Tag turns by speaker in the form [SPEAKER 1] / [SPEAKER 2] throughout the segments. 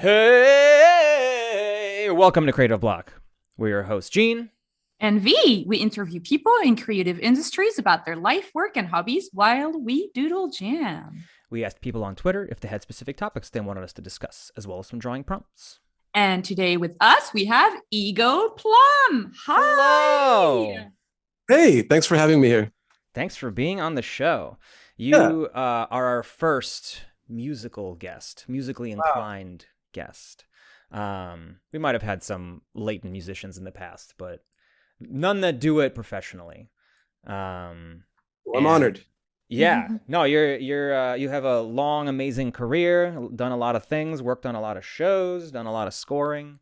[SPEAKER 1] Hey, welcome to Creative Block. We're your host, Gene.
[SPEAKER 2] And V, we interview people in creative industries about their life, work, and hobbies while we doodle jam.
[SPEAKER 1] We asked people on Twitter if they had specific topics they wanted us to discuss, as well as some drawing prompts.
[SPEAKER 2] And today with us, we have Ego Plum. Hi.
[SPEAKER 1] Hello.
[SPEAKER 3] Hey, thanks for having me here.
[SPEAKER 1] Thanks for being on the show. You are our first musically inclined guest. We might have had some latent musicians in the past, but none that do it professionally.
[SPEAKER 3] I'm honored.
[SPEAKER 1] Yeah, no, you have a long, amazing career, done a lot of things, worked on a lot of shows, done a lot of scoring,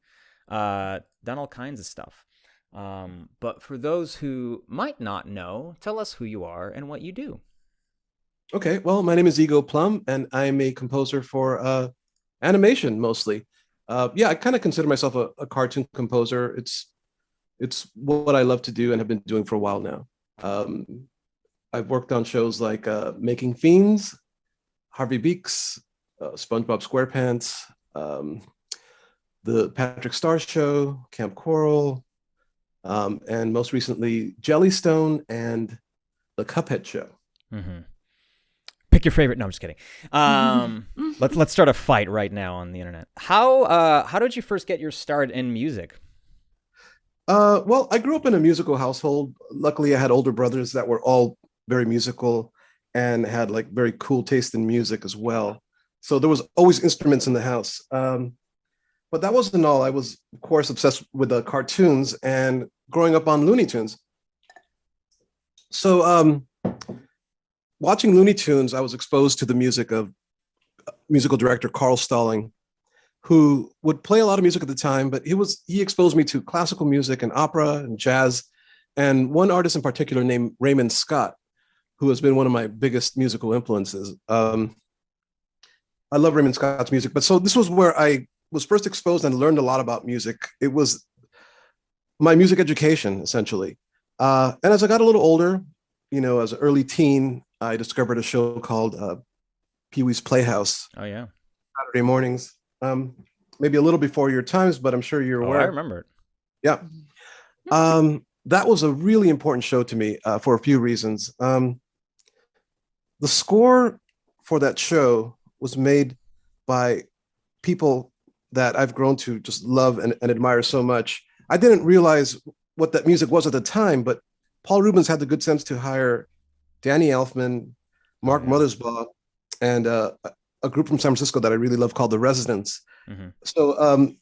[SPEAKER 1] done all kinds of stuff. But for those who might not know, tell us who you are and what you do.
[SPEAKER 3] Okay, well, my name is Ego Plum, and I'm a composer for animation mostly. I kind of consider myself a cartoon composer. It's what I love to do and have been doing for a while now. I've worked on shows like Making Fiends, Harvey Beaks, SpongeBob SquarePants, the Patrick Star Show, Camp Coral, and most recently Jellystone and the Cuphead Show.
[SPEAKER 1] Mm-hmm. Pick your favorite. No, I'm just kidding. Let's start a fight right now on the internet. How did you first get your start in music?
[SPEAKER 3] Well, I grew up in a musical household. Luckily, I had older brothers that were all very musical and had like very cool taste in music as well. So there was always instruments in the house. But that wasn't all. I was, of course, obsessed with the cartoons and growing up on Looney Tunes. So watching Looney Tunes, I was exposed to the music of musical director Carl Stalling, who would play a lot of music at the time, but he exposed me to classical music and opera and jazz, and one artist in particular named Raymond Scott, who has been one of my biggest musical influences. I love Raymond Scott's music, but so this was where I was first exposed and learned a lot about music. It was my music education, essentially. And as I got a little older, as an early teen, I discovered a show called Pee-wee's Playhouse.
[SPEAKER 1] Oh, yeah.
[SPEAKER 3] Saturday mornings. Maybe a little before your times, but I'm sure you're aware.
[SPEAKER 1] I remember it.
[SPEAKER 3] Yeah. That was a really important show to me for a few reasons. The score for that show was made by people that I've grown to just love and admire so much. I didn't realize what that music was at the time, but Paul Rubens had the good sense to hire Danny Elfman, Mark Mothersbaugh, and a group from San Francisco that I really love called The Residents. Mm-hmm. So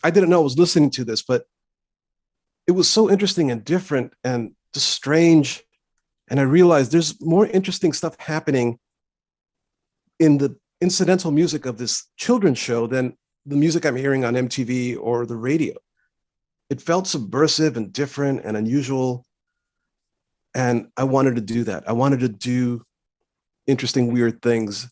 [SPEAKER 3] I didn't know I was listening to this, but it was so interesting and different and just strange. And I realized there's more interesting stuff happening in the incidental music of this children's show than the music I'm hearing on MTV or the radio. It felt subversive and different and unusual. And I wanted to do that. I wanted to do interesting, weird things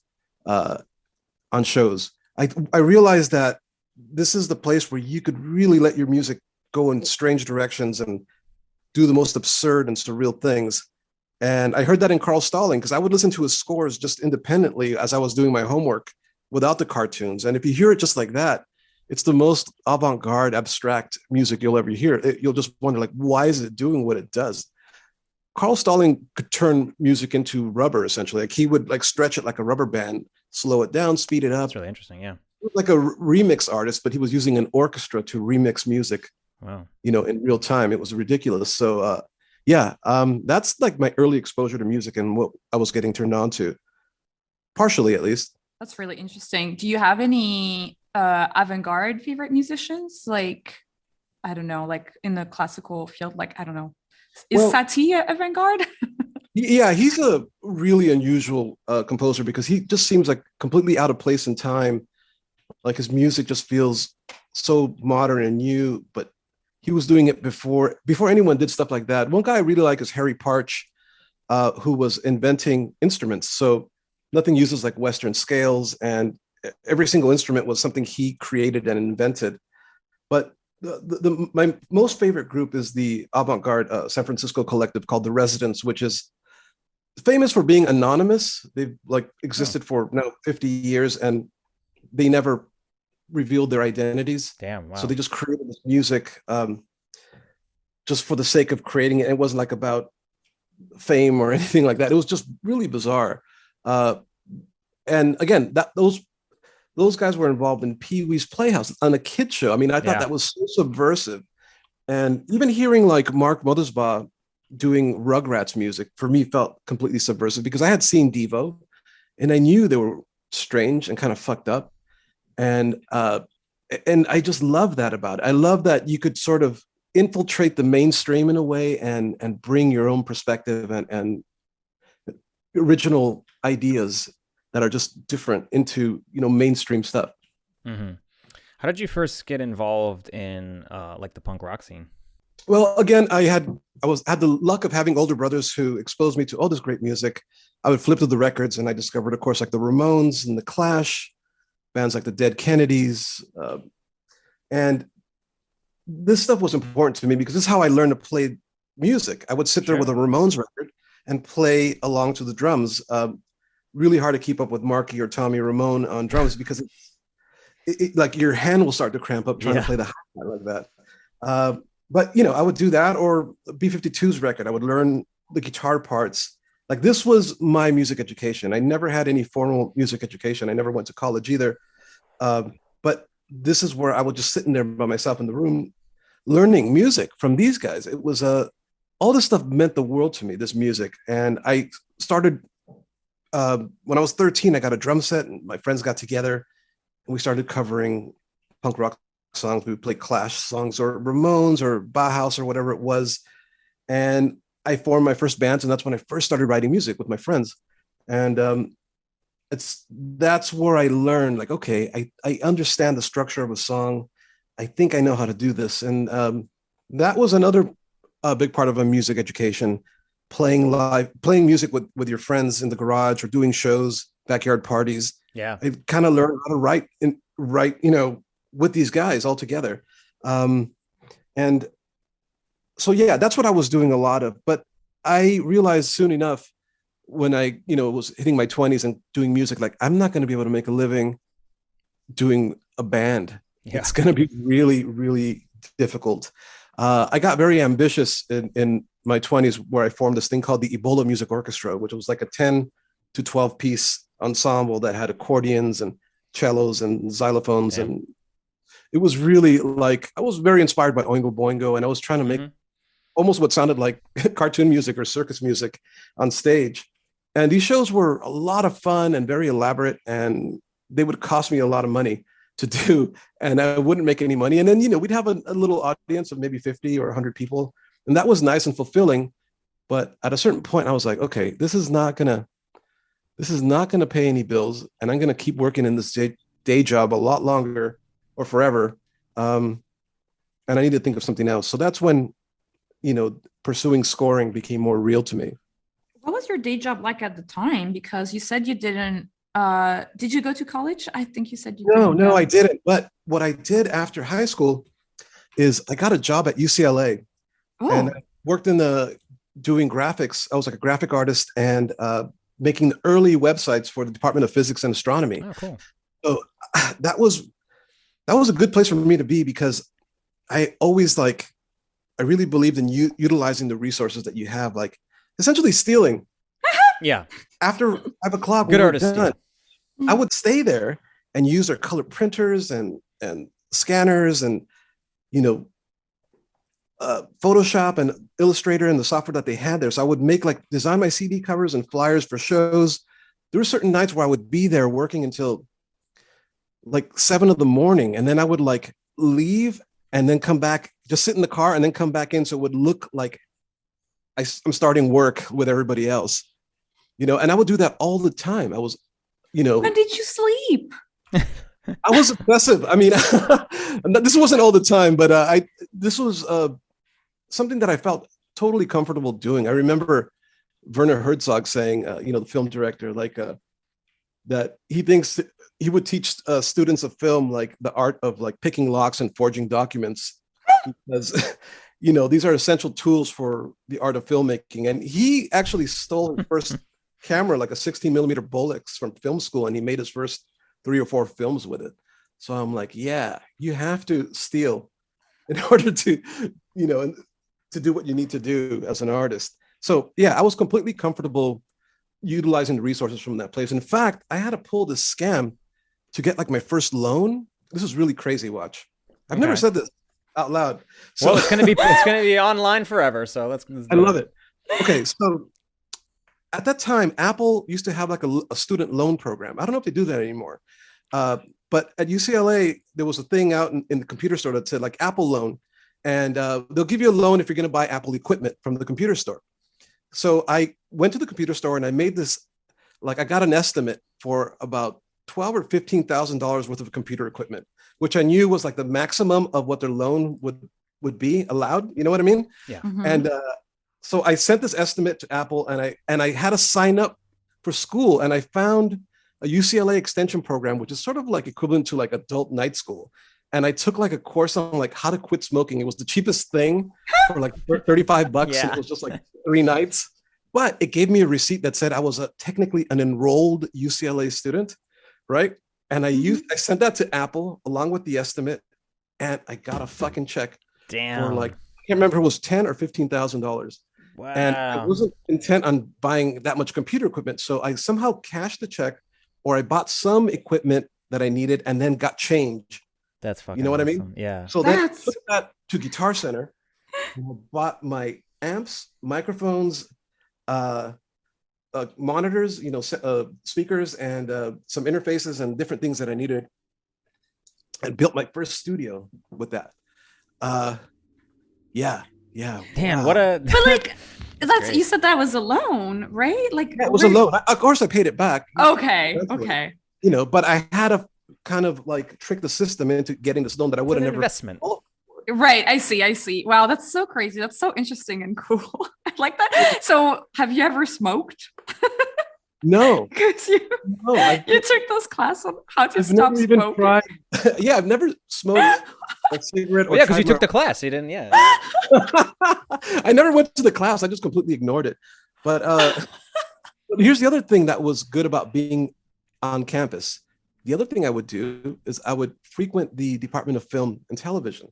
[SPEAKER 3] on shows. I realized that this is the place where you could really let your music go in strange directions and do the most absurd and surreal things. And I heard that in Carl Stalling, because I would listen to his scores just independently as I was doing my homework without the cartoons. And if you hear it just like that, it's the most avant-garde, abstract music you'll ever hear. You'll just wonder, like, why is it doing what it does? Carl Stalling could turn music into rubber, essentially. Like he would like stretch it like a rubber band, slow it down, speed it up.
[SPEAKER 1] That's really interesting, yeah.
[SPEAKER 3] He was like a remix artist, but he was using an orchestra to remix music.
[SPEAKER 1] Wow.
[SPEAKER 3] In real time. It was ridiculous. So that's like my early exposure to music and what I was getting turned on to, partially at least.
[SPEAKER 2] That's really interesting. Do you have any avant-garde favorite musicians? Like, I don't know, like in the classical field, like, I don't know. Is Satie avant-garde?
[SPEAKER 3] Yeah, he's a really unusual composer because he just seems like completely out of place in time. Like his music just feels so modern and new, but he was doing it before anyone did stuff like that. One guy I really like is Harry Parch, who was inventing instruments. So nothing uses like Western scales, and every single instrument was something he created and invented. But my most favorite group is the avant-garde San Francisco collective called The Residents, which is famous for being anonymous. They've like existed for now 50 years, and they never revealed their identities.
[SPEAKER 1] Damn, wow.
[SPEAKER 3] So they just created this music just for the sake of creating it. It wasn't like about fame or anything like that. It was just really bizarre. And again, those guys were involved in Pee-wee's Playhouse on a kid show. I mean, I thought that was so subversive. And even hearing like Mark Mothersbaugh doing Rugrats music for me felt completely subversive, because I had seen Devo and I knew they were strange and kind of fucked up. And I just love that about it. I love that you could sort of infiltrate the mainstream in a way and bring your own perspective and original ideas that are just different into, you know, mainstream stuff.
[SPEAKER 1] Mm-hmm. How did you first get involved in like the punk rock scene?
[SPEAKER 3] Well, again, I had the luck of having older brothers who exposed me to all this great music. I would flip through the records and I discovered, of course, like the Ramones and the Clash, bands like the Dead Kennedys. And this stuff was important to me because this is how I learned to play music. I would sit there with a Ramones record and play along to the drums. Really hard to keep up with Marky or Tommy Ramone on drums because it like your hand will start to cramp up trying to play the hi-hat like that. But, you know, I would do that, or B-52's record. I would learn the guitar parts. Like, this was my music education. I never had any formal music education. I never went to college either. But this is where I was just sitting there by myself in the room, learning music from these guys. It was all this stuff meant the world to me, this music. And I started, when I was 13, I got a drum set and my friends got together and we started covering punk rock songs. We would play Clash songs or Ramones or Bauhaus or whatever it was. And I formed my first bands, and that's when I first started writing music with my friends. And that's where I learned, like, okay, I understand the structure of a song. I think I know how to do this. And that was another big part of a music education, playing music with your friends in the garage or doing shows, backyard parties.
[SPEAKER 1] Yeah.
[SPEAKER 3] I kind of learned how to write, you know, with these guys all together. And so, yeah, that's what I was doing a lot of. But I realized soon enough when I, you know, was hitting my 20s and doing music, like, I'm not going to be able to make a living doing a band. Yeah. It's going to be really, really difficult. I got very ambitious in my 20s, where I formed this thing called the Ebola Music Orchestra, which was like a 10 to 12 piece ensemble that had accordions and cellos and xylophones. Yeah. And it was really like, I was very inspired by Oingo Boingo, and I was trying to make almost what sounded like cartoon music or circus music on stage. And these shows were a lot of fun and very elaborate, and they would cost me a lot of money to do, and I wouldn't make any money. And then, you know, we'd have a little audience of maybe 50 or 100 people, and that was nice and fulfilling. But at a certain point, I was like, okay, this is not gonna pay any bills, and I'm gonna keep working in this day job a lot longer or forever. And I need to think of something else. So that's when, you know, pursuing scoring became more real to me.
[SPEAKER 2] What was your day job like at the time? Because you said you didn't. Did you go to college? I think you said you didn't.
[SPEAKER 3] No, I didn't. But what I did after high school is I got a job at UCLA. Oh. And I worked in doing graphics. I was like a graphic artist and making the early websites for the Department of Physics and Astronomy.
[SPEAKER 1] Oh, cool.
[SPEAKER 3] So that was a good place for me to be, because I always I really believed in utilizing the resources that you have, like essentially stealing.
[SPEAKER 1] Yeah.
[SPEAKER 3] After 5 o'clock,
[SPEAKER 1] good artist. Yeah.
[SPEAKER 3] I would stay there and use their color printers and scanners and, you know, Photoshop and Illustrator and the software that they had there. So I would design my CD covers and flyers for shows. There were certain nights where I would be there working until 7 a.m, and then I would leave and then come back, just sit in the car and then come back in. So it would look like I'm starting work with everybody else, you know, and I would do that all the time. I was, you know.
[SPEAKER 2] When did you sleep?
[SPEAKER 3] I was obsessive. I mean, this wasn't all the time, but this was something that I felt totally comfortable doing. I remember Werner Herzog saying, you know, the film director, that he thinks he would teach students of film the art of picking locks and forging documents, because you know, these are essential tools for the art of filmmaking. And he actually stole his first camera, like a 16 millimeter Bolex from film school, and he made his first 3 or 4 films with it. So I'm like, yeah, you have to steal in order to, to do what you need to do as an artist. So yeah, I was completely comfortable utilizing the resources from that place. In fact, I had to pull this scam to get like my first loan. This is really crazy. Watch. I've never said this out loud.
[SPEAKER 1] So well, it's gonna be online forever. So let's
[SPEAKER 3] I love it. Okay, so at that time, Apple used to have like a student loan program. I don't know if they do that anymore. But at UCLA, there was a thing out in the computer store that said like Apple loan, and they'll give you a loan if you're going to buy Apple equipment from the computer store. So I went to the computer store and I made this, like I got an estimate for about $12,000 or $15,000 worth of computer equipment, which I knew was like the maximum of what their loan would be allowed. You know what I mean?
[SPEAKER 1] Yeah.
[SPEAKER 2] Mm-hmm.
[SPEAKER 3] And so I sent this estimate to Apple, and I had to sign up for school, and I found a UCLA extension program, which is sort of like equivalent to like adult night school. And I took like a course on like how to quit smoking. It was the cheapest thing for like $35.
[SPEAKER 1] Yeah.
[SPEAKER 3] And it was just like 3 nights, but it gave me a receipt that said I was technically an enrolled UCLA student, right? And I sent that to Apple along with the estimate, and I got a fucking check for like, I can't remember if it was $10,000 or $15,000.
[SPEAKER 1] Wow.
[SPEAKER 3] And I wasn't intent on buying that much computer equipment. So I somehow cashed the check, or I bought some equipment that I needed and then got change.
[SPEAKER 1] That's fucking
[SPEAKER 3] You know what
[SPEAKER 1] awesome.
[SPEAKER 3] I mean?
[SPEAKER 1] Yeah.
[SPEAKER 3] So then I took that to Guitar Center and bought my amps, microphones, monitors, speakers, and some interfaces and different things that I needed, and built my first studio with that. Yeah.
[SPEAKER 1] Damn,
[SPEAKER 3] wow.
[SPEAKER 1] what a.
[SPEAKER 2] But like, that's
[SPEAKER 1] great.
[SPEAKER 2] you said that was a loan, right? Like,
[SPEAKER 3] Yeah, it was a loan. Of course, I paid it back.
[SPEAKER 2] Okay.
[SPEAKER 3] Eventually.
[SPEAKER 2] Okay.
[SPEAKER 3] But I had to kind of like trick the system into getting this loan that I would have never.
[SPEAKER 1] Investment.
[SPEAKER 2] Right. I see. Wow, that's so crazy. That's so interesting and cool. I like that. So, have you ever smoked?
[SPEAKER 3] No.
[SPEAKER 2] Because you took those classes on how to stop smoking.
[SPEAKER 3] Yeah, I've never smoked a cigarette.
[SPEAKER 1] Well, yeah, because you took the class. You didn't. Yeah.
[SPEAKER 3] I never went to the class. I just completely ignored it. But here's the other thing that was good about being on campus. The other thing I would do is I would frequent the Department of Film and Television.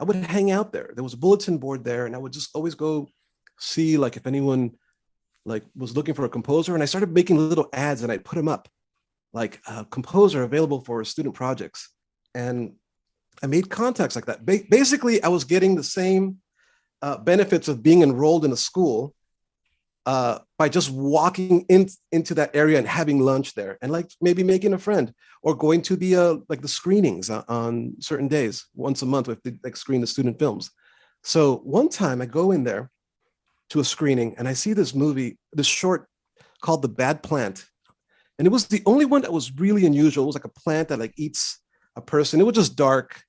[SPEAKER 3] I would hang out there. There was a bulletin board there, and I would just always go see like if anyone like was looking for a composer. And I started making little ads, and I'd put them up like a composer available for student projects. And I made contacts like that. Basically, I was getting the same benefits of being enrolled in a school by just walking into that area and having lunch there, and like maybe making a friend, or going to the like the screenings on certain days once a month if they like screen the student films. So one time I go in there to a screening and I see this short called The Bad Plant. And it was the only one that was really unusual. It was like a plant that like eats a person. It was just dark,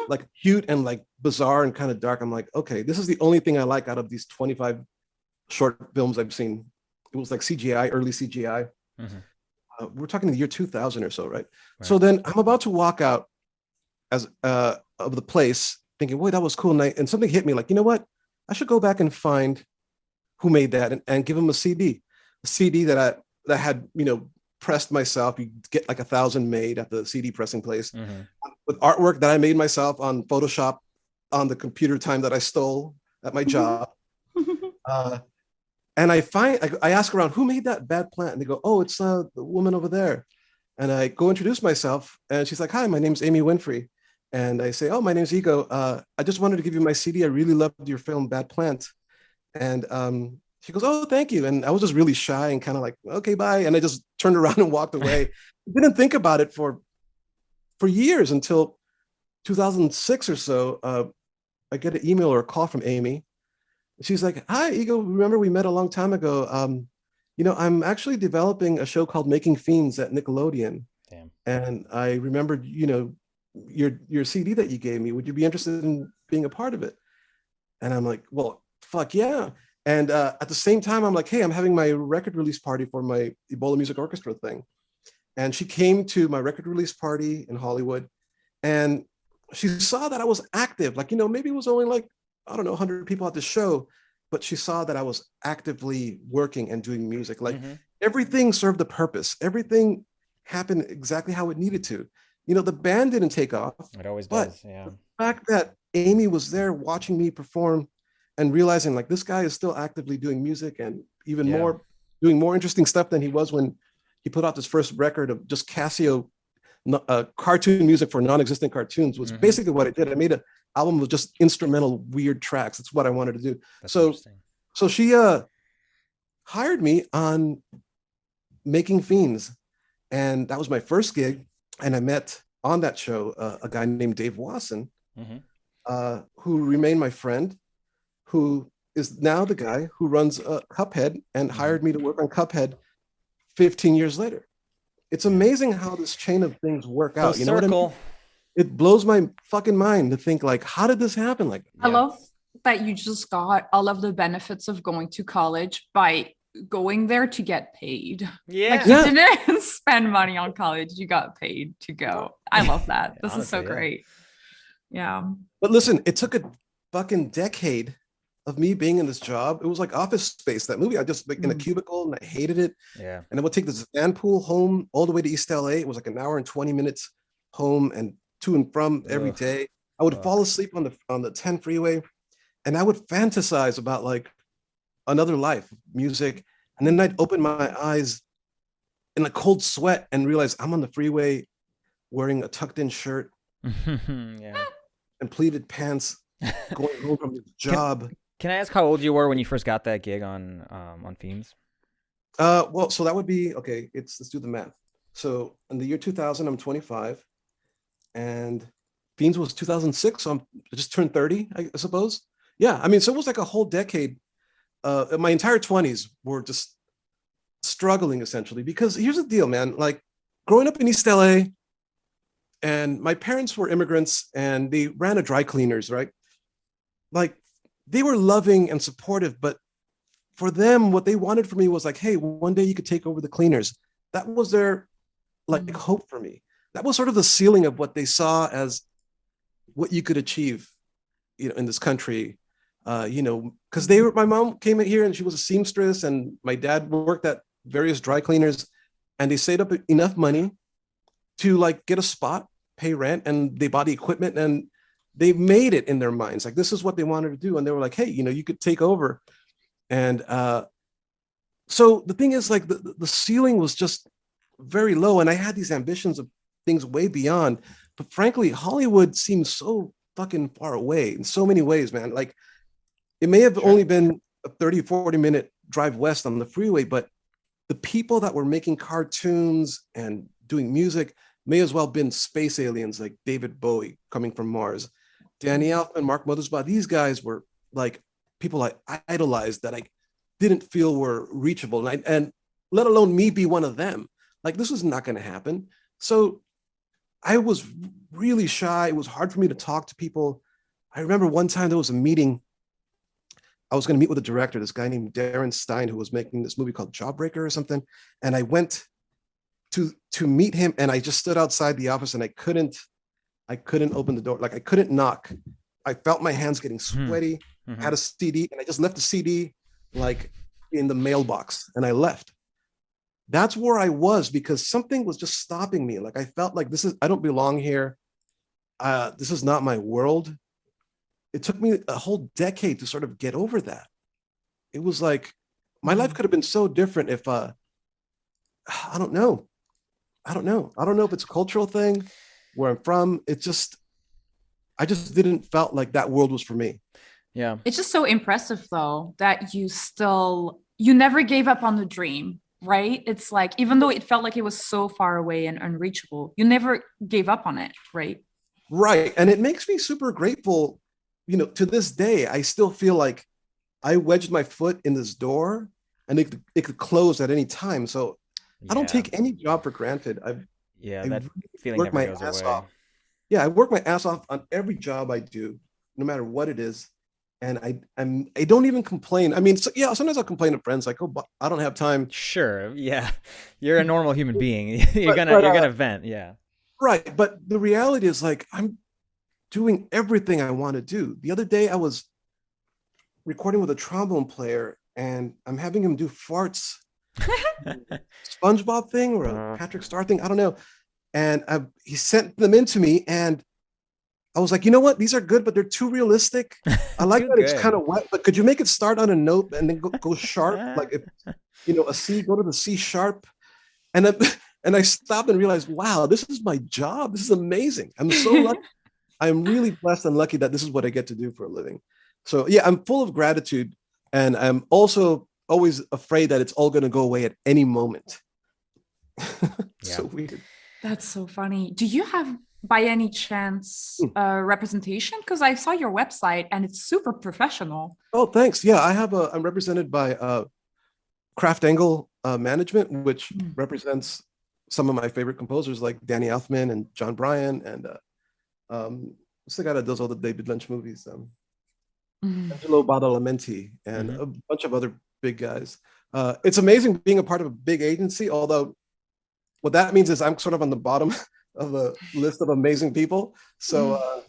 [SPEAKER 3] like cute and like bizarre and kind of dark. I'm like, okay, this is the only thing I like out of these 25 short films I've seen. It was like CGI, early CGI. Mm-hmm. We're talking the year 2000 or so, right? So then I'm about to walk out of the place thinking, boy, that was cool. And something hit me like, you know what? I should go back and find who made that and give them a CD that had, pressed myself. You get like 1,000 made at the CD pressing place, mm-hmm. with artwork that I made myself on Photoshop on the computer time that I stole at my job. And I ask around, who made that Bad Plant? And they go, oh, it's the woman over there. And I go introduce myself, and she's like, hi, my name's Amy Winfrey. And I say, oh, my name's Ego. I just wanted to give you my CD. I really loved your film, Bad Plant. And she goes, oh, thank you. And I was just really shy and kind of like, okay, bye. And I just turned around and walked away. Didn't think about it for years until 2006 or so. I get an email or a call from Amy. She's like, hi, Ego, remember we met a long time ago. I'm actually developing a show called Making Fiends at Nickelodeon.
[SPEAKER 1] Damn. And
[SPEAKER 3] I remembered, your CD that you gave me. Would you be interested in being a part of it? And I'm like, well, fuck yeah. And at the same time, I'm like, hey, I'm having my record release party for my Ebola Music Orchestra thing. And she came to my record release party in Hollywood, and she saw that I was active. Like, maybe it was only like, I don't know, 100 people at the show, but she saw that I was actively working and doing music. Like, mm-hmm. Everything served a purpose. Everything happened exactly how it needed to. the band didn't take off.
[SPEAKER 1] It always
[SPEAKER 3] But
[SPEAKER 1] does. Yeah.
[SPEAKER 3] the fact that Amy was there watching me perform and realizing like this guy is still actively doing music and even
[SPEAKER 1] Yeah.
[SPEAKER 3] more doing more interesting stuff than he was when he put out his first record of just Casio cartoon music for non-existent cartoons was basically what I did. I made an album of just instrumental weird tracks. That's what I wanted to do.
[SPEAKER 1] That's
[SPEAKER 3] So
[SPEAKER 1] interesting.
[SPEAKER 3] so she hired me on making Fiends, and that was my first gig. And I met on that show a guy named Dave Wasson, who remained my friend, who is now the guy who runs Cuphead and hired me to work on Cuphead 15 years later. It's amazing how this chain of things work out. You know what I mean? It blows my fucking mind to think like, how did this happen? Like,
[SPEAKER 2] I love that you just got all of the benefits of going to college by going there to get paid.
[SPEAKER 1] Yeah.
[SPEAKER 2] Like you didn't spend money on college, you got paid to go. I love that. This is so great. Yeah.
[SPEAKER 3] But listen, it took a fucking decade of me being in this job. It was like Office Space, that movie. I just like in a cubicle and I hated it.
[SPEAKER 1] Yeah.
[SPEAKER 3] And I would take the van pool home all the way to East LA. It was like an hour and 20 minutes home and to and from every day. I would fall asleep on the 10 freeway, and I would fantasize about like another life, music. And then I'd open my eyes in a cold sweat and realize I'm on the freeway wearing a tucked in shirt and pleated pants, going home from his job.
[SPEAKER 1] Can I ask how old you were when you first got that gig on Fiends?
[SPEAKER 3] Well, so that would be okay. Let's do the math. So in the year 2000, I'm 25, and Fiends was 2006. So I just turned 30, I suppose. Yeah, I mean, so it was like a whole decade. My entire 20s were just struggling essentially, because here's the deal, man. Like growing up in East LA, and my parents were immigrants and they ran a dry cleaners, right? Like they were loving and supportive, but for them, what they wanted for me was like, hey, one day you could take over the cleaners. That was their like hope for me. That was sort of the ceiling of what they saw as what you could achieve, in this country. Because my mom came in here and she was a seamstress, and my dad worked at various dry cleaners, and they saved up enough money to like get a spot, pay rent, and they bought the equipment, and they made it in their minds. Like this is what they wanted to do. And they were like, hey, you could take over. And so the thing is like the ceiling was just very low. And I had these ambitions of things way beyond, but frankly, Hollywood seems so fucking far away in so many ways, man. Like it may have only been a 30-40 minute drive west on the freeway, but the people that were making cartoons and doing music may as well have been space aliens like David Bowie coming from Mars, Danny Elfman, Mark Mothersbaugh. These guys were like people I idolized that I didn't feel were reachable, and let alone me be one of them. Like this was not going to happen. So I was really shy. It was hard for me to talk to people. I remember one time there was a meeting. I was going to meet with a director, this guy named Darren Stein, who was making this movie called Jawbreaker or something. And I went to meet him, and I just stood outside the office, and I couldn't open the door. Like I couldn't knock. I felt my hands getting sweaty. I had a CD, and I just left the CD like in the mailbox, and I left. That's where I was, because something was just stopping me. Like I felt like I don't belong here. This is not my world. It took me a whole decade to sort of get over that. It was like my life could have been so different if I don't know. I don't know if it's a cultural thing where I'm from. I just didn't felt like that world was for me.
[SPEAKER 1] Yeah.
[SPEAKER 2] It's just so impressive though, that you never gave up on the dream, right? It's like, even though it felt like it was so far away and unreachable, you never gave up on it, right?
[SPEAKER 3] Right. And it makes me super grateful. To this day, I still feel like I wedged my foot in this door and it could close at any time. So I don't take any job for granted.
[SPEAKER 1] That
[SPEAKER 3] really
[SPEAKER 1] feeling never goes away.
[SPEAKER 3] I work my ass off on every job I do, no matter what it is. And I don't even complain. I mean, sometimes I'll complain to friends like, oh, I don't have time.
[SPEAKER 1] Sure. Yeah. You're a normal human being. You're gonna vent. Yeah.
[SPEAKER 3] Right. But the reality is like, I'm doing everything I want to do. The other day I was recording with a trombone player, and I'm having him do farts. Spongebob thing or a Patrick Star thing. I don't know. and he sent them in to me, and I was like, you know what? These are good, but they're too realistic. I like that it's kind of wet, but could you make it start on a note and then go sharp? Like if a C, go to the C sharp. And then, and I stopped and realized, wow, this is my job. This is amazing. I'm so lucky. I'm really blessed and lucky that this is what I get to do for a living. So yeah, I'm full of gratitude, and I'm also always afraid that it's all going to go away at any moment. So weird.
[SPEAKER 2] That's so funny. Do you have, by any chance, representation? Because I saw your website and it's super professional.
[SPEAKER 3] Oh, thanks. Yeah, I'm represented by Craft Angle Management, which represents some of my favorite composers like Danny Elfman and John Bryan, and what's the guy that does all the David Lynch movies? Angelo Badalamenti, and a bunch of other big guys. It's amazing being a part of a big agency, although what that means is I'm sort of on the bottom of a list of amazing people. So,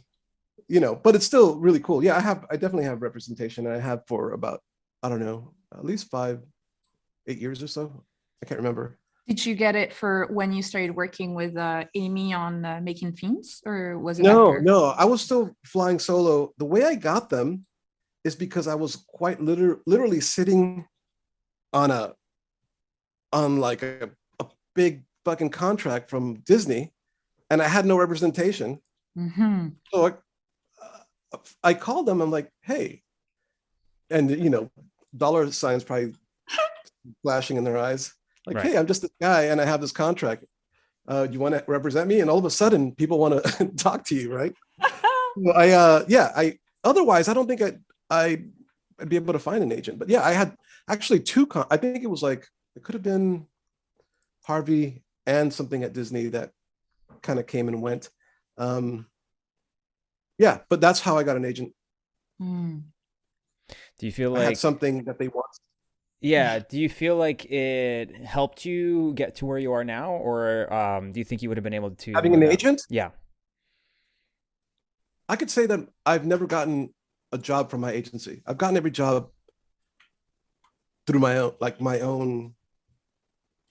[SPEAKER 3] but it's still really cool. Yeah, I definitely have representation, and I have for about, I don't know, at least 5-8 years or so. I can't remember.
[SPEAKER 2] Did you get it for when you started working with Amy on Making Fiends, or was it
[SPEAKER 3] No,
[SPEAKER 2] after?
[SPEAKER 3] No, I was still flying solo. The way I got them is because I was quite literally sitting on like a big fucking contract from Disney, and I had no representation. So I called them. I'm like, hey, and dollar signs probably flashing in their eyes. Like, hey, I'm just this guy and I have this contract. You want to represent me? And all of a sudden people want to talk to you, right? Otherwise I don't think I'd be able to find an agent. But yeah, I had actually I think it could have been Harvey and something at Disney that kind of came and went. Yeah, but that's how I got an agent.
[SPEAKER 1] Do you feel like
[SPEAKER 3] I had something that they want?
[SPEAKER 1] Yeah. Do you feel like it helped you get to where you are now, or do you think you would have been able to
[SPEAKER 3] having an agent?
[SPEAKER 1] Yeah.
[SPEAKER 3] I could say that I've never gotten a job from my agency. I've gotten every job through my own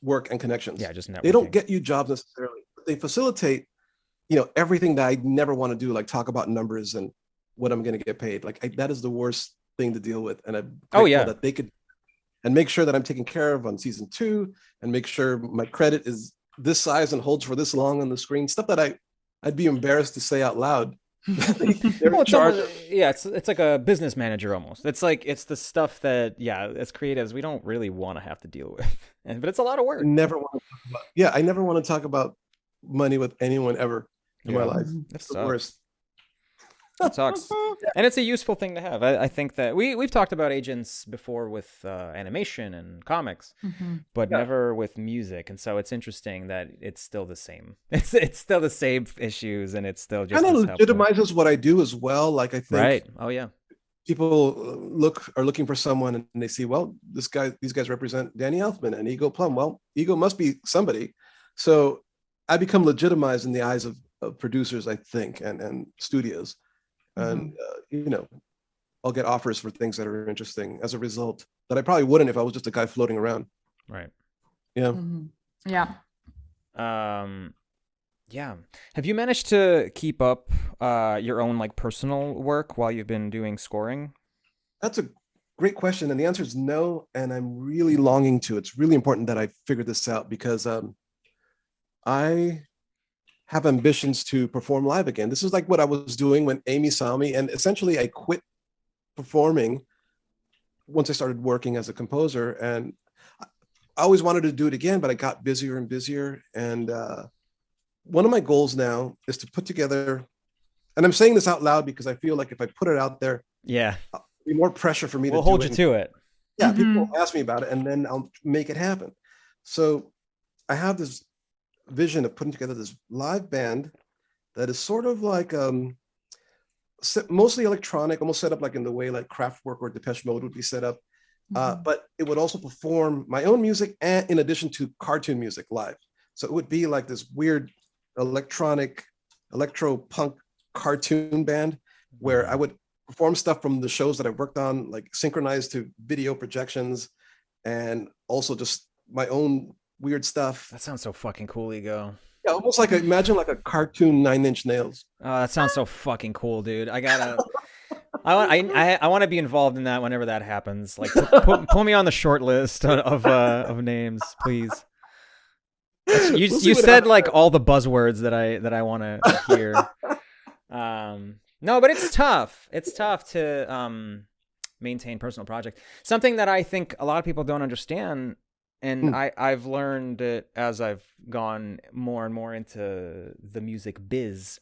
[SPEAKER 3] work and connections.
[SPEAKER 1] Yeah, just networking.
[SPEAKER 3] They don't get you jobs necessarily, but they facilitate, everything that I never want to do, like talk about numbers and what I'm going to get paid. Like that is the worst thing to deal with. And I'm grateful that they could, and make sure that I'm taken care of on season 2, and make sure my credit is this size and holds for this long on the screen. Stuff that I'd be embarrassed to say out loud.
[SPEAKER 1] It's like a business manager almost. It's the stuff that as creatives we don't really want to have to deal with, but it's a lot of work.
[SPEAKER 3] I never want to talk about money with anyone ever in my life. That's the worst.
[SPEAKER 1] That sucks. And it's a useful thing to have. I think that we've talked about agents before with animation and comics, but never with music. And so it's interesting that it's still the same. It's still the same issues, and it's still just
[SPEAKER 3] kind of legitimizes what I do as well. Like I think,
[SPEAKER 1] right? Oh yeah.
[SPEAKER 3] People are looking for someone, and they see, well, these guys represent Danny Elfman and Ego Plum. Well, Ego must be somebody. So I become legitimized in the eyes of producers, I think, and studios. And I'll get offers for things that are interesting as a result that I probably wouldn't if I was just a guy floating around.
[SPEAKER 1] Right.
[SPEAKER 3] Yeah.
[SPEAKER 2] Yeah.
[SPEAKER 1] Yeah. Have you managed to keep up your own personal work while you've been doing scoring?
[SPEAKER 3] That's a great question, and the answer is no. And I'm really longing to. It's really important that I figure this out, because I have ambitions to perform live again. This is like what I was doing when Amy saw me, and essentially I quit performing once I started working as a composer, and I always wanted to do it again, but I got busier and busier. And one of my goals now is to put together, and I'm saying this out loud because I feel like if I put it out there,
[SPEAKER 1] it'll
[SPEAKER 3] be more pressure for me to
[SPEAKER 1] hold you to it.
[SPEAKER 3] Yeah, people will ask me about it, and then I'll make it happen. So I have this vision of putting together this live band that is sort of like mostly electronic, almost set up like in the way like Kraftwerk or Depeche Mode would be set up, but it would also perform my own music, and in addition to cartoon music live. So it would be like this weird electronic electro punk cartoon band where I would perform stuff from the shows that I worked on, like synchronized to video projections, and also just my own weird stuff.
[SPEAKER 1] That sounds so fucking cool, Ego.
[SPEAKER 3] Yeah, almost like imagine like a cartoon Nine Inch Nails.
[SPEAKER 1] Oh, that sounds so fucking cool, dude. I want to be involved in that whenever that happens. Like, pull me on the short list of names, please. You said like all the buzzwords that I want to hear. No, but it's tough. It's tough to maintain personal projects. Something that I think a lot of people don't understand, and I've learned it as I've gone more and more into the music biz.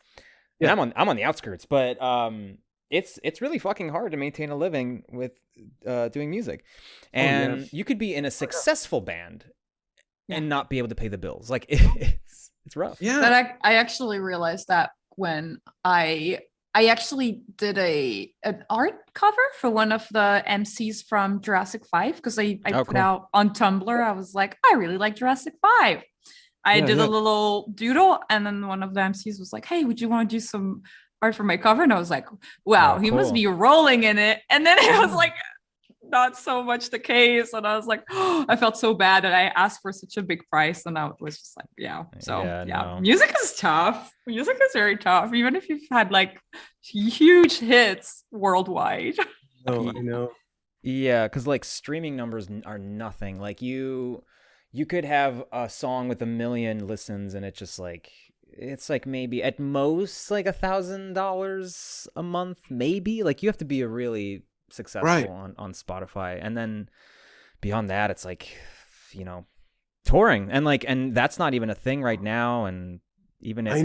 [SPEAKER 1] Yeah. And I'm on the outskirts, but it's really fucking hard to maintain a living with doing music. And you could be in a successful band and not be able to pay the bills. Like it's rough.
[SPEAKER 2] Yeah. But I actually realized that when I actually did an art cover for one of the MCs from Jurassic 5 because I put out on Tumblr. I was like, I really like Jurassic 5. I did a little doodle, and then one of the MCs was like, hey, would you want to do some art for my cover? And I was like, wow, he must be rolling in it. And then it was like not so much the case, and I was like, oh, I felt so bad that I asked for such a big price, and I was just like, no. Music is tough. Music is very tough, even if you've had like huge hits worldwide.
[SPEAKER 3] Oh, I know.
[SPEAKER 1] Yeah, because like streaming numbers are nothing. Like you could have a song with 1 million listens, and it's like maybe at most like $1,000 a month, maybe. Like you have to be a really successful on Spotify, and then beyond that it's like, you know, touring, and that's not even a thing right now. And even
[SPEAKER 3] I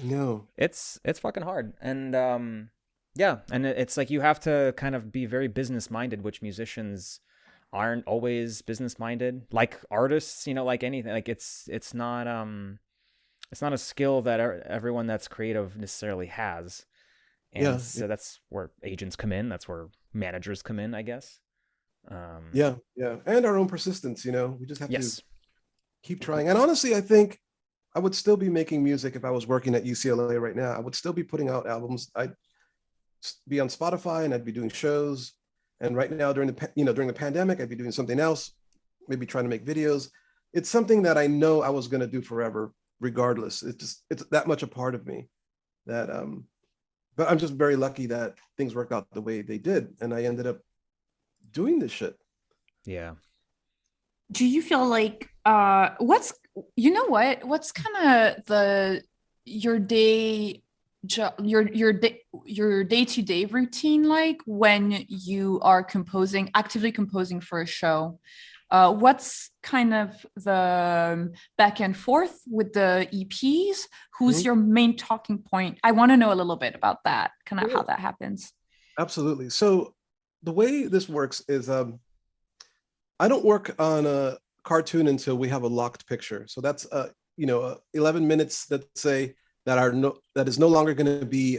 [SPEAKER 3] know
[SPEAKER 1] it's fucking hard. And and it's like you have to kind of be very business minded, which musicians aren't always business minded, like artists, you know, like anything. Like it's not a skill that everyone that's creative necessarily has. And so that's where agents come in. That's where managers come in, I guess.
[SPEAKER 3] And our own persistence, you know, we just have to keep trying. And honestly, I think I would still be making music if I was working at UCLA right now. I would still be putting out albums. I'd be on Spotify and I'd be doing shows. And right now during the pandemic, I'd be doing something else, maybe trying to make videos. It's something that I know I was going to do forever, regardless. It's that much a part of me that, but I'm just very lucky that things worked out the way they did. And I ended up doing this shit.
[SPEAKER 1] Yeah.
[SPEAKER 2] Do you feel like, what's kind of your day-to-day routine like when you are actively composing for a show? What's kind of the back and forth with the EPs? Who's your main talking point? I want to know a little bit about that, kind of how that happens.
[SPEAKER 3] Absolutely. So the way this works is I don't work on a cartoon until we have a locked picture. So that's 11 minutes, let's say, that is no longer going to be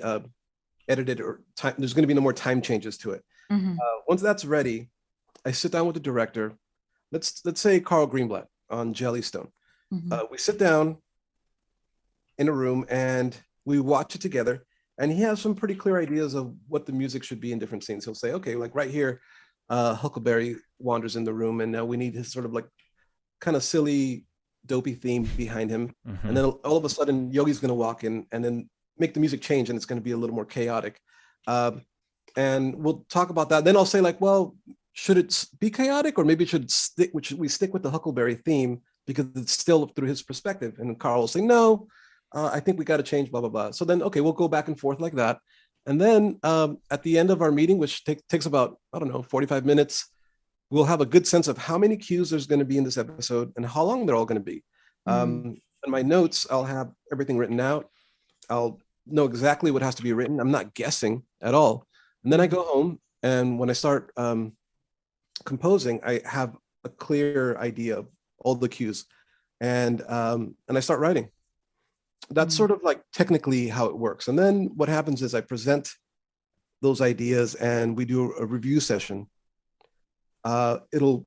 [SPEAKER 3] edited or time. There's going to be no more time changes to it. Mm-hmm. Once that's ready, I sit down with the director. Let's say Carl Greenblatt on Jellystone. Mm-hmm. We sit down in a room and we watch it together. And he has some pretty clear ideas of what the music should be in different scenes. He'll say, okay, like right here, Huckleberry wanders in the room, and now we need his sort of like kind of silly, dopey theme behind him. Mm-hmm. And then all of a sudden, Yogi's going to walk in and then make the music change, and it's going to be a little more chaotic. And we'll talk about that. Then I'll say like, well, should it be chaotic, or maybe should we stick with the Huckleberry theme because it's still through his perspective? And Carl will say, no, I think we got to change, blah, blah, blah. So then, okay, we'll go back and forth like that. And then at the end of our meeting, which takes about, 45 minutes, we'll have a good sense of how many cues there's going to be in this episode and how long they're all going to be. In my notes, I'll have everything written out. I'll know exactly what has to be written. I'm not guessing at all. And then I go home, and when I start composing, I have a clear idea of all the cues, and I start writing. That's sort of like technically how it works. And then what happens is I present those ideas and we do a review session. It'll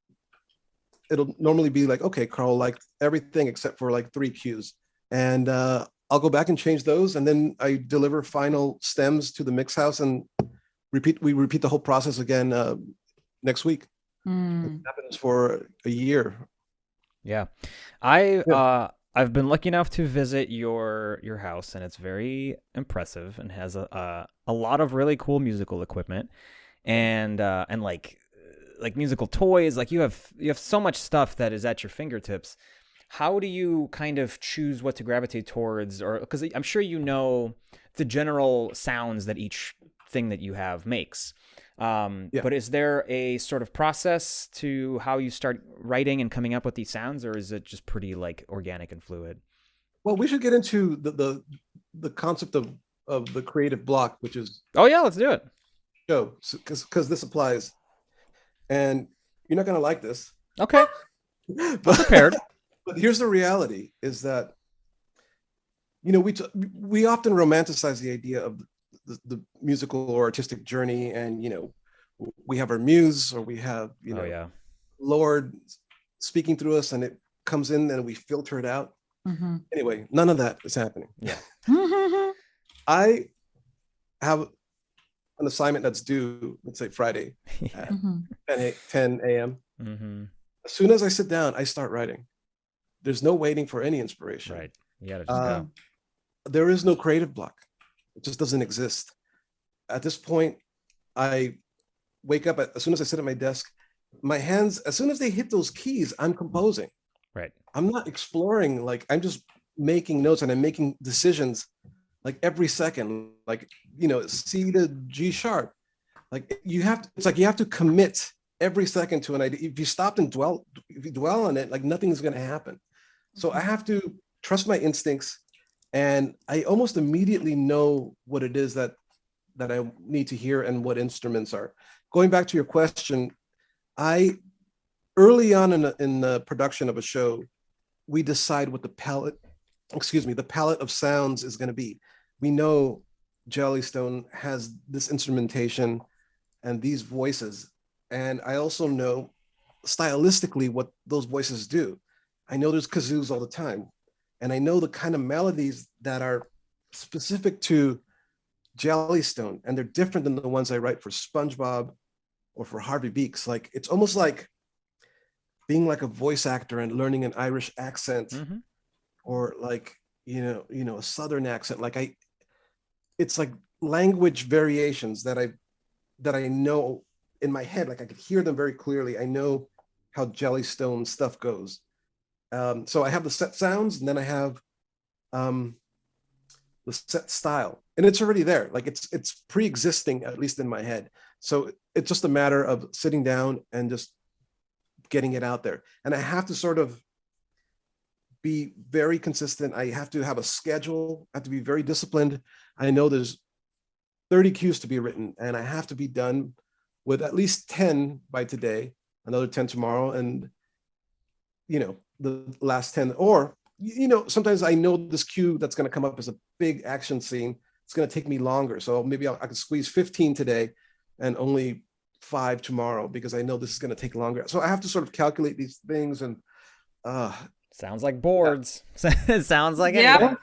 [SPEAKER 3] normally be like, okay, Carl liked everything except for like 3 cues. And I'll go back and change those. And then I deliver final stems to the mix house and we repeat the whole process again next week. It happens for a year.
[SPEAKER 1] Yeah. I've been lucky enough to visit your house, and it's very impressive and has a lot of really cool musical equipment and like musical toys. Like you have so much stuff that is at your fingertips. How do you kind of choose what to gravitate towards, or because I'm sure you know the general sounds that each thing that you have makes. But is there a sort of process to how you start writing and coming up with these sounds, or is it just pretty like organic and fluid?
[SPEAKER 3] Well, we should get into the concept of the creative block, which is
[SPEAKER 1] Let's do it.
[SPEAKER 3] Show, because this applies, and you're not going to like this.
[SPEAKER 1] Okay.
[SPEAKER 3] But,
[SPEAKER 1] prepared.
[SPEAKER 3] But here's the reality: is that we often romanticize the idea of the musical or artistic journey, and we have our muse, or we have Lord speaking through us, and it comes in and we filter it out.
[SPEAKER 2] Mm-hmm.
[SPEAKER 3] Anyway, none of that is happening.
[SPEAKER 1] Yeah.
[SPEAKER 3] I have an assignment that's due, let's say Friday at 10 a.m.
[SPEAKER 1] Mm-hmm.
[SPEAKER 3] As soon as I sit down, I start writing. There's no waiting for any inspiration.
[SPEAKER 1] Right. You gotta just go.
[SPEAKER 3] There is no creative block. It just doesn't exist. At this point, I wake up as soon as I sit at my desk, my hands, as soon as they hit those keys, I'm composing.
[SPEAKER 1] Right.
[SPEAKER 3] I'm not exploring, like I'm just making notes, and I'm making decisions like every second, like, C to G sharp. Like it's like you have to commit every second to an idea. If you stop and dwell on it, like nothing's going to happen. So I have to trust my instincts, and I almost immediately know what it is that I need to hear and what instruments are. Going back to your question, early on in the production of a show, we decide what the palette of sounds is going to be. We know Jellystone has this instrumentation and these voices, and I also know stylistically what those voices do. I know there's kazoos all the time, and I know the kind of melodies that are specific to Jellystone, and they're different than the ones I write for Spongebob or for Harvey Beaks. Like it's almost like being like a voice actor and learning an Irish accent, or like a Southern accent. Like it's like language variations that I know in my head. Like I could hear them very clearly. I know how Jellystone stuff goes. So I have the set sounds, and then I have the set style, and it's already there. Like it's pre-existing, at least in my head. So it's just a matter of sitting down and just getting it out there. And I have to sort of be very consistent. I have to have a schedule. I have to be very disciplined. I know there's 30 cues to be written, and I have to be done with at least 10 by today, another 10 tomorrow, and the last 10. Or sometimes I know this cue that's going to come up as a big action scene. It's going to take me longer, so maybe I can squeeze 15 today and only 5 tomorrow, because I know this is going to take longer. So I have to sort of calculate these things. And
[SPEAKER 1] sounds like boards. It sounds like
[SPEAKER 2] anything.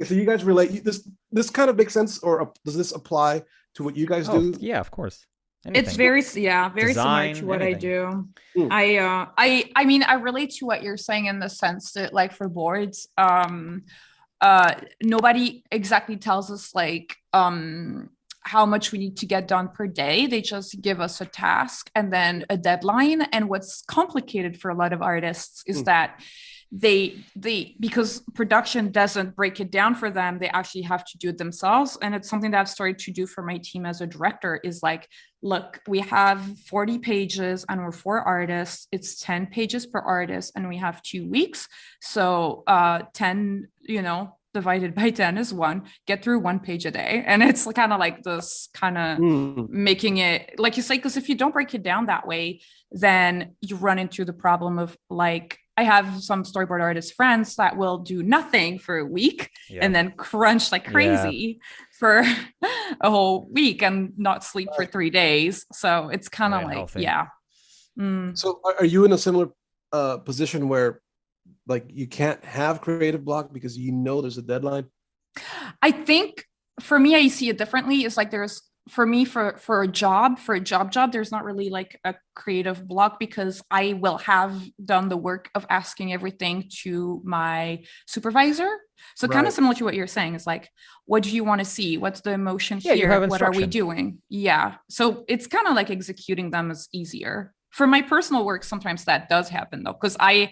[SPEAKER 3] So you guys relate. This kind of makes sense, or does this apply to what you guys do?
[SPEAKER 1] Yeah, of course.
[SPEAKER 2] Anything. It's very
[SPEAKER 1] Design,
[SPEAKER 2] similar to what
[SPEAKER 1] anything.
[SPEAKER 2] I do. I mean, I relate to what you're saying in the sense that, like, for boards, nobody exactly tells us like how much we need to get done per day. They just give us a task and then a deadline. And what's complicated for a lot of artists is that they because production doesn't break it down for them, they actually have to do it themselves. And it's something that I've started to do for my team as a director, is like, look, we have 40 pages and we're 4 artists. It's 10 pages per artist, and we have 2 weeks. So 10, divided by 10 is 1. Get through 1 page a day. And it's kind of like this kind of making it, like you say, because if you don't break it down that way, then you run into the problem of, like, I have some storyboard artist friends that will do nothing for a week and then crunch like crazy for a whole week and not sleep for 3 days. So it's kind of like, So
[SPEAKER 3] are you in a similar position where, like, you can't have creative block because there's a deadline?
[SPEAKER 2] I think for me, I see it differently. It's like there's for me, for a job, there's not really like a creative block, because I will have done the work of asking everything to my supervisor. So kind of similar to what you're saying is like, what do you want to see? What's the emotion
[SPEAKER 1] Yeah, you have
[SPEAKER 2] here? What are we
[SPEAKER 1] instruction.
[SPEAKER 2] doing? Yeah. So it's kind of like executing them is easier. For my personal work, sometimes that does happen though, because I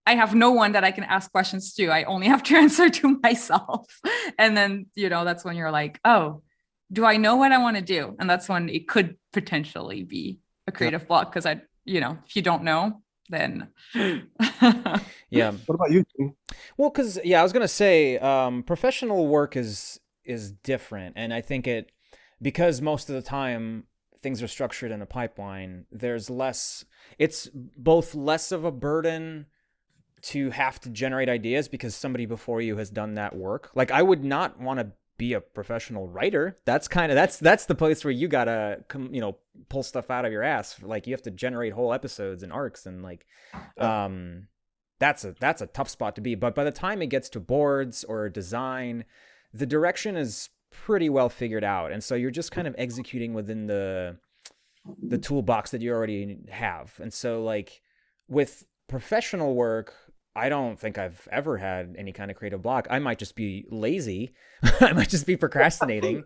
[SPEAKER 2] have no one that I can ask questions to. I only have to answer to myself. And then, that's when you're like, oh, do I know what I want to do? And that's when it could potentially be a creative block, because if you don't know, then
[SPEAKER 1] Yeah.
[SPEAKER 3] What about you, Tim?
[SPEAKER 1] Well, because I was gonna say, professional work is different, and I think because most of the time things are structured in a pipeline. There's less. It's both less of a burden to have to generate ideas because somebody before you has done that work. Like, I would not want to be a professional writer. That's the place where you gotta pull stuff out of your ass. Like, you have to generate whole episodes and arcs, and like that's a tough spot to be. But by the time it gets to boards or design, the direction is pretty well figured out, and so you're just kind of executing within the toolbox that you already have. And so, like, with professional work, I don't think I've ever had any kind of creative block. I might just be lazy. I might just be procrastinating.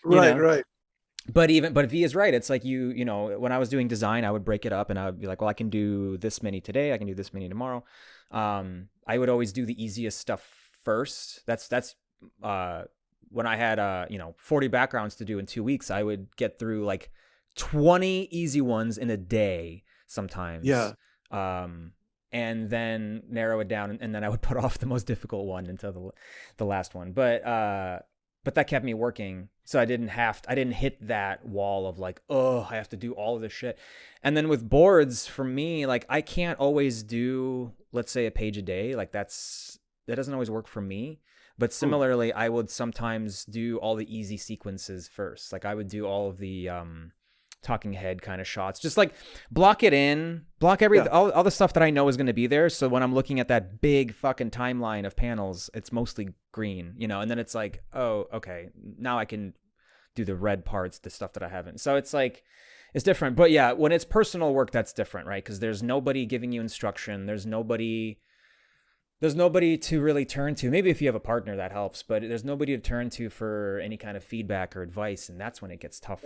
[SPEAKER 3] Right.
[SPEAKER 1] But V is right. It's like, when I was doing design, I would break it up and I would be like, well, I can do this many today. I can do this many tomorrow. I would always do the easiest stuff first. That's when I had 40 backgrounds to do in 2 weeks, I would get through like 20 easy ones in a day sometimes.
[SPEAKER 3] Yeah.
[SPEAKER 1] And then narrow it down, and then I would put off the most difficult one until the last one. But that kept me working, so I didn't hit that wall of like, oh, I have to do all of this shit. And then with boards, for me, like, I can't always do, let's say, a page a day. Like, that doesn't always work for me. But similarly, I would sometimes do all the easy sequences first. Like, I would do all of the talking head kind of shots, just like block all the stuff that I know is going to be there. So when I'm looking at that big fucking timeline of panels, it's mostly green, and then it's like, oh, okay, now I can do the red parts, the stuff that I haven't. So it's like, it's different. But yeah, when it's personal work, that's different, right? Because there's nobody giving you instruction. There's nobody to really turn to. Maybe if you have a partner, that helps, but there's nobody to turn to for any kind of feedback or advice. And that's when it gets tough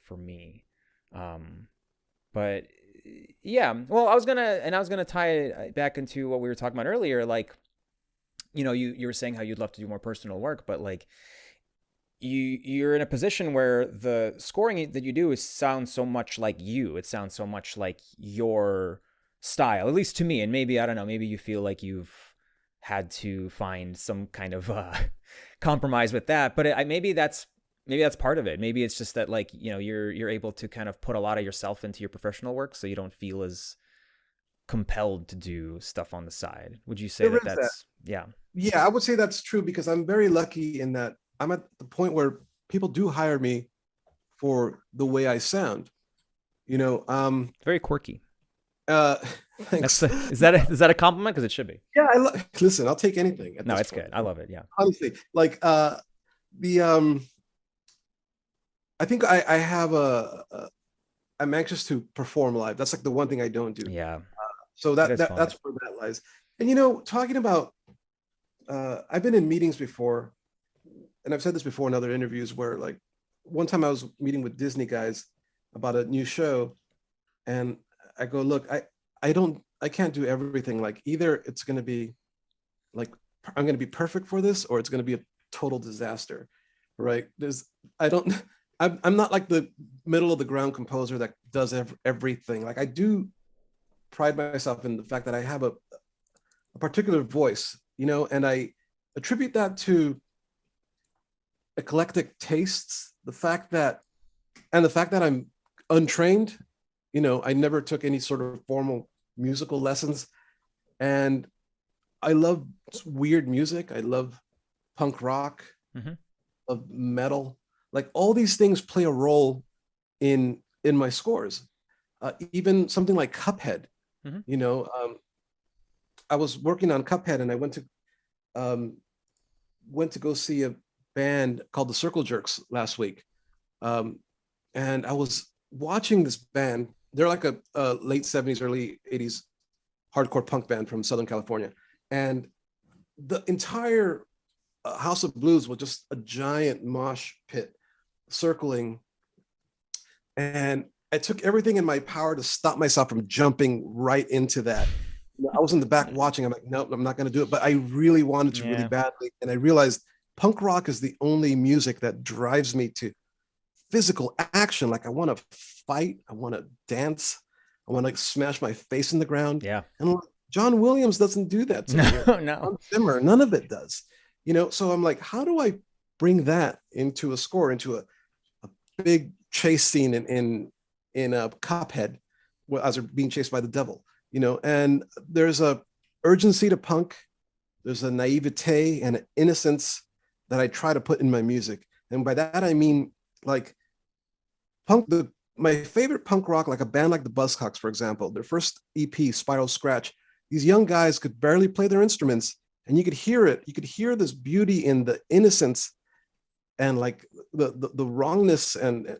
[SPEAKER 1] for me. But yeah, well, I was gonna tie it back into what we were talking about earlier. Like, you were saying how you'd love to do more personal work, but like, you're in a position where the scoring that you do sounds so much like you. It sounds so much like your style, at least to me. And maybe, I don't know, maybe you feel like you've had to find some kind of compromise with that. But maybe that's part of it. Maybe it's just that, like, you're able to kind of put a lot of yourself into your professional work, so you don't feel as compelled to do stuff on the side. Would you say that's yeah?
[SPEAKER 3] Yeah, I would say that's true, because I'm very lucky in that I'm at the point where people do hire me for the way I sound.
[SPEAKER 1] Very quirky.
[SPEAKER 3] Thanks.
[SPEAKER 1] Is that a compliment? Because it should be.
[SPEAKER 3] Yeah, listen, I'll take anything.
[SPEAKER 1] No, it's good. I love it. Yeah.
[SPEAKER 3] Honestly, like I think I have I'm anxious to perform live. That's like the one thing I don't do.
[SPEAKER 1] Yeah.
[SPEAKER 3] So that's where that lies. And talking about, I've been in meetings before, and I've said this before in other interviews, where like one time I was meeting with Disney guys about a new show, and I go, look, I can't do everything. Like, either it's going to be like, I'm going to be perfect for this, or it's going to be a total disaster, right? I'm not like the middle of the ground composer that does everything. Like, I do pride myself in the fact that I have a particular voice, and I attribute that to eclectic tastes. The fact that I'm untrained, I never took any sort of formal musical lessons, and I love weird music. I love punk rock, of metal. Like, all these things play a role in my scores. Even something like Cuphead, I was working on Cuphead, and I went to go see a band called the Circle Jerks last week. and I was watching this band. They're like a late 70s, early 80s hardcore punk band from Southern California. And the entire House of Blues was just a giant mosh pit circling. And I took everything in my power to stop myself from jumping right into that. I was in the back watching. I'm like, nope, I'm not going to do it. But I really wanted to really badly. And I realized punk rock is the only music that drives me to physical action. Like I want to fight. I want to dance. I want to smash my face in the ground.
[SPEAKER 1] Yeah.
[SPEAKER 3] And like, John Williams doesn't do that to me.
[SPEAKER 1] No.
[SPEAKER 3] Hans Zimmer, none of it does. So I'm like, how do I bring that into a score, into a big chase scene in a Cuphead as they're being chased by the devil, and there's a urgency to punk. There's a naivete and an innocence that I try to put in my music. And by that, I mean like my favorite punk rock, like a band like the Buzzcocks, for example, their first EP, Spiral Scratch, these young guys could barely play their instruments, and you could hear it. You could hear this beauty in the innocence and like the wrongness and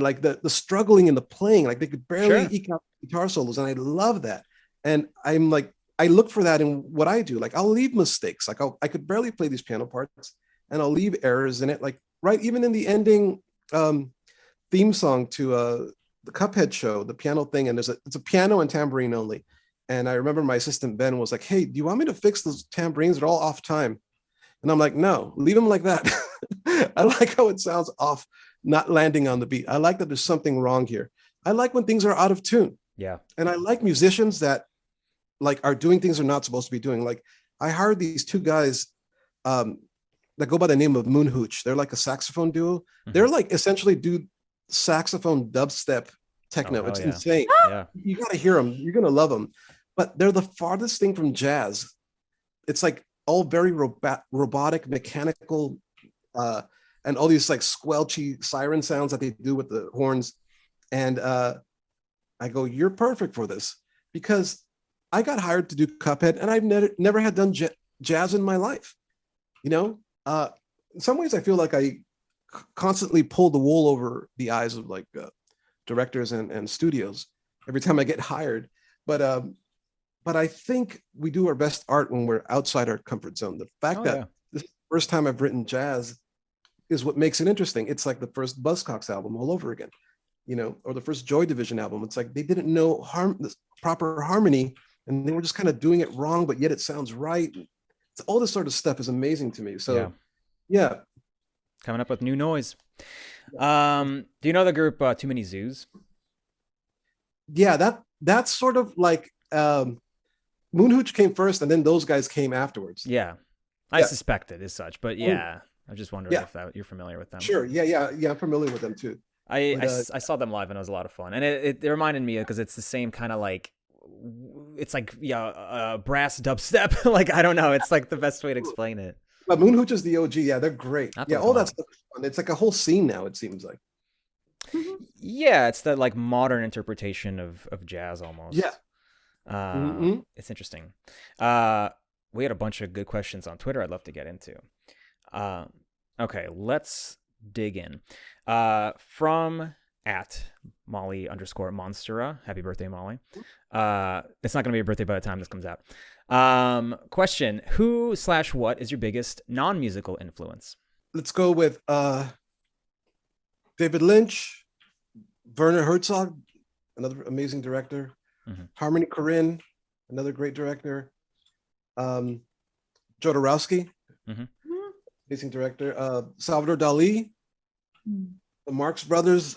[SPEAKER 3] like the struggling in the playing. Like they could barely eke out guitar solos, and I love that. And I'm like, I look for that in what I do. Like I'll leave mistakes. Like I could barely play these piano parts, and I'll leave errors in it. Like even in the ending theme song to the Cuphead Show, the piano thing, and it's a piano and tambourine only. And I remember my assistant Ben was like, "Hey, do you want me to fix those tambourines? They're all off time." And I'm like, "No, leave them like that." I like how it sounds off, not landing on the beat. I like that there's something wrong here. I like when things are out of tune.
[SPEAKER 1] Yeah.
[SPEAKER 3] And I like musicians that like are doing things they're not supposed to be doing. Like I hired these two guys that go by the name of Moon Hooch. They're like a saxophone duo. Mm-hmm. They're like essentially do saxophone dubstep techno. It's insane.
[SPEAKER 1] Yeah.
[SPEAKER 3] You got to hear them. You're going to love them. But they're the farthest thing from jazz. It's like all very robotic, mechanical, and all these like squelchy siren sounds that they do with the horns. And I go, you're perfect for this, because I got hired to do Cuphead, and I've never had done jazz in my life. In some ways, I feel like I constantly pull the wool over the eyes of like directors and studios every time I get hired. But I think we do our best art when we're outside our comfort zone. The fact that this is the first time I've written jazz is what makes it interesting. It's like the first Buzzcocks album all over again, or the first Joy Division album. It's like they didn't know the proper harmony, and they were just kind of doing it wrong, but yet it sounds right. It's all this sort of stuff is amazing to me. So, yeah.
[SPEAKER 1] Coming up with new noise. Do you know the group Too Many Zoos?
[SPEAKER 3] Yeah, that's sort of like Moon Hooch came first, and then those guys came afterwards.
[SPEAKER 1] Yeah, I suspected as such, but I just wondering if you're familiar with them.
[SPEAKER 3] Sure, yeah, I'm familiar with them too.
[SPEAKER 1] I saw them live, and it was a lot of fun, and it reminded me, because it's the same kind of like, it's like brass dubstep. Like I don't know, it's like the best way to explain it.
[SPEAKER 3] But Moon Hooch is the OG. Yeah, they're great. Yeah, all that stuff is fun. It's like a whole scene now, it seems like.
[SPEAKER 1] Yeah, it's the like modern interpretation of jazz almost.
[SPEAKER 3] Yeah.
[SPEAKER 1] It's interesting. We had a bunch of good questions on Twitter I'd love to get into. Okay, let's dig in. From @Molly_Monstera. Happy birthday, Molly. It's not going to be your birthday by the time this comes out. Question: Who/what is your biggest non-musical influence?
[SPEAKER 3] Let's go with David Lynch, Werner Herzog, another amazing director. Mm-hmm. Harmony Korine, another great director. Jodorowsky, amazing director. Salvador Dali, the Marx Brothers.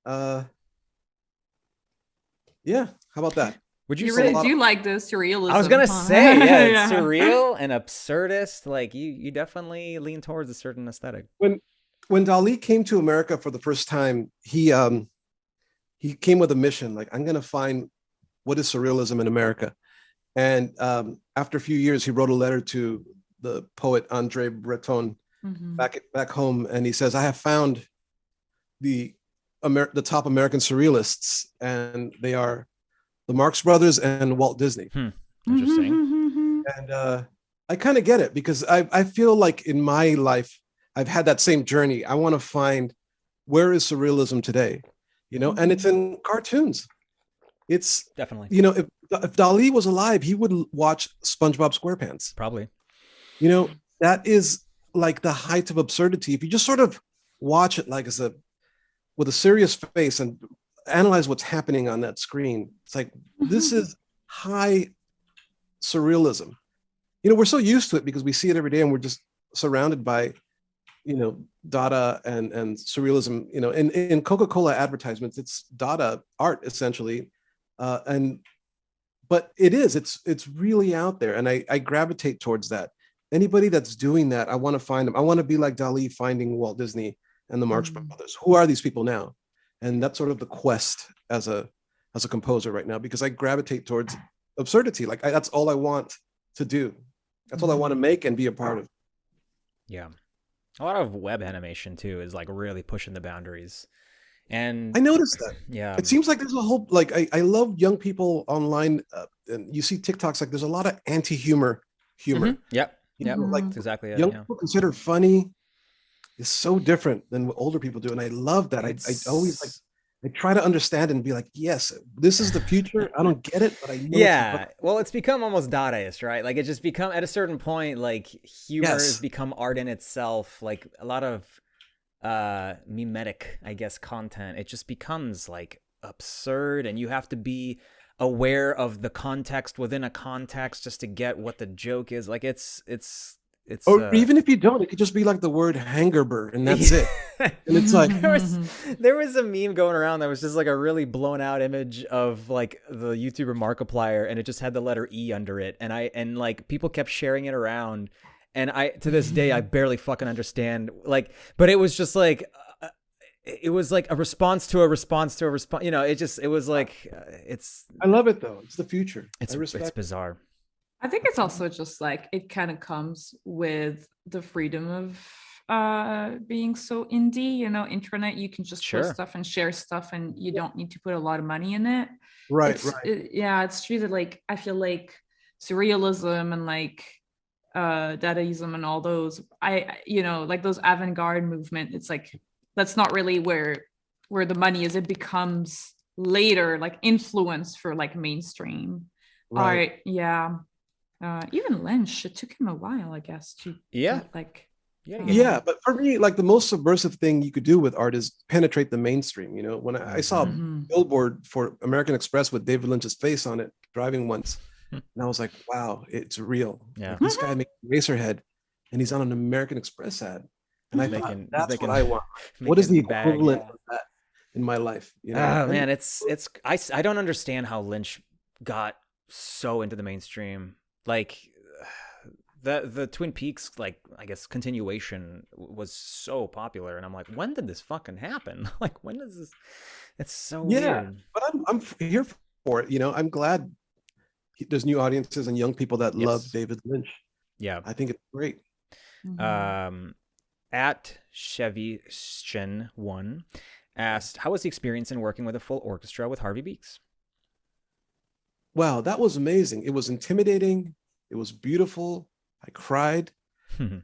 [SPEAKER 3] Yeah, how about that?
[SPEAKER 1] Would
[SPEAKER 2] you really do like the surrealism?
[SPEAKER 1] I was gonna say, it's surreal and absurdist. Like you definitely lean towards a certain aesthetic.
[SPEAKER 3] When Dali came to America for the first time, he came with a mission. Like, I'm gonna find what is surrealism in America. And after a few years, he wrote a letter to the poet Andre Breton back home, and he says, "I have found the top American surrealists, and they are the Marx Brothers and Walt Disney."
[SPEAKER 1] Interesting.
[SPEAKER 3] And I kind of get it, because I feel like in my life I've had that same journey. I want to find where is surrealism today? You know, and it's in cartoons. It's
[SPEAKER 1] definitely,
[SPEAKER 3] you know, if Dali was alive, he would watch SpongeBob SquarePants.
[SPEAKER 1] Probably.
[SPEAKER 3] You know, that is like the height of absurdity. If you just sort of watch it like with a serious face and analyze what's happening on that screen, it's like, this is high surrealism. You know, we're so used to it because we see it every day and we're just surrounded by, you know, Dada and surrealism. You know, in Coca-Cola advertisements, it's Dada art essentially. But it's really out there. And I gravitate towards that. Anybody that's doing that, I want to find them. I want to be like Dali finding Walt Disney and the Marx Brothers. Who are these people now? And that's sort of the quest as a composer right now, because I gravitate towards absurdity. Like that's all I want to do. That's all I want to make and be a part of.
[SPEAKER 1] Yeah. A lot of web animation too is like really pushing the boundaries. And
[SPEAKER 3] I noticed that.
[SPEAKER 1] Yeah.
[SPEAKER 3] It seems like there's a whole, like, I love young people online. And you see TikToks, like there's a lot of anti-humor.
[SPEAKER 1] Yep.
[SPEAKER 3] You know, like
[SPEAKER 1] that's exactly it.
[SPEAKER 3] Young people consider funny is so different than what older people do. And I love that. I always like, I try to understand and be like, yes, this is the future. I don't get it, but I know.
[SPEAKER 1] Yeah. Well, it's become almost Dadaist, right? Like it just become at a certain point, like humor has become art in itself. Like a lot of mimetic, I guess, content. It just becomes like absurd, and you have to be aware of the context within a context just to get what the joke is. Like it's
[SPEAKER 3] or even if you don't, it could just be like the word hangerber and that's it. And it's like
[SPEAKER 1] there was a meme going around that was just like a really blown out image of like the YouTuber Markiplier, and it just had the letter E under it, and like people kept sharing it around, and I to this day I barely fucking understand, like, but it was just like it was like a response to a response to a response, you know. It was like
[SPEAKER 3] I love it though. It's the future.
[SPEAKER 1] It's bizarre.
[SPEAKER 2] I think it's also just like it kind of comes with the freedom of being so indie, you know. Internet, you can just post stuff and share stuff, and you don't need to put a lot of money in it. It's true that like I feel like surrealism and like Dadaism and all those, you know, like those avant-garde movement, it's like that's not really where the money is. It becomes later like influence for like mainstream art. Even Lynch, it took him a while, I guess, to
[SPEAKER 3] but for me, like the most subversive thing you could do with art is penetrate the mainstream. You know, when I saw a billboard for American Express with David Lynch's face on it driving once, and I was like, wow, it's real. Like, this guy made Eraserhead and he's on an American Express ad, and I thought, that's what I want. What is the equivalent of that in my life? You know?
[SPEAKER 1] Man, I don't understand how Lynch got so into the mainstream. Like the Twin Peaks, like, I guess, continuation was so popular, and I'm like, when did this fucking happen? Like, when does this? It's so weird.
[SPEAKER 3] But I'm here for it. You know, I'm glad there's new audiences and young people that love David Lynch.
[SPEAKER 1] Yeah,
[SPEAKER 3] I think it's great.
[SPEAKER 1] At Chevyshin1 asked, how was the experience in working with a full orchestra with Harvey Beaks?
[SPEAKER 3] Wow, that was amazing. It was intimidating. It was beautiful. I cried.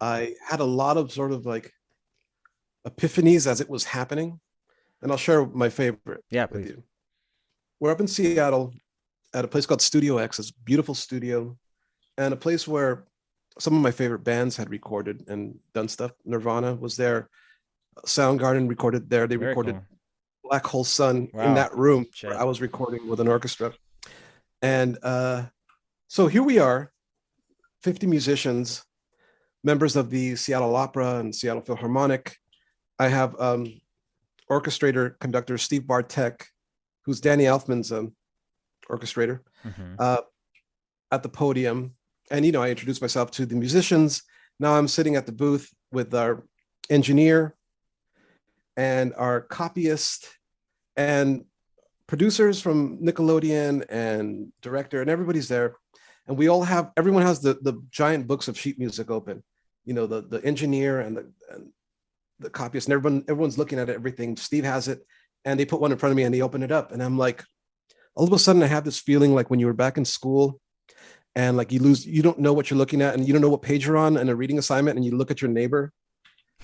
[SPEAKER 3] I had a lot of sort of like epiphanies as it was happening. And I'll share my favorite with you. We're up in Seattle at a place called Studio X. It's a beautiful studio and a place where some of my favorite bands had recorded and done stuff. Nirvana was there. Soundgarden recorded there. They recorded Black Hole Sun in that room where I was recording with an orchestra. And so here we are, 50 musicians, members of the Seattle Opera and Seattle Philharmonic. I have orchestrator, conductor Steve Bartek, who's Danny Elfman's orchestrator, at the podium. And, you know, I introduced myself to the musicians. Now I'm sitting at the booth with our engineer and our copyist and producers from Nickelodeon and director, and everybody's there. And everyone has the giant books of sheet music open, you know, the engineer and the copyist, and everyone's looking at everything. Steve has it, and they put one in front of me and they open it up. And I'm like, all of a sudden I have this feeling like when you were back in school and like you don't know what you're looking at and you don't know what page you're on in a reading assignment, and you look at your neighbor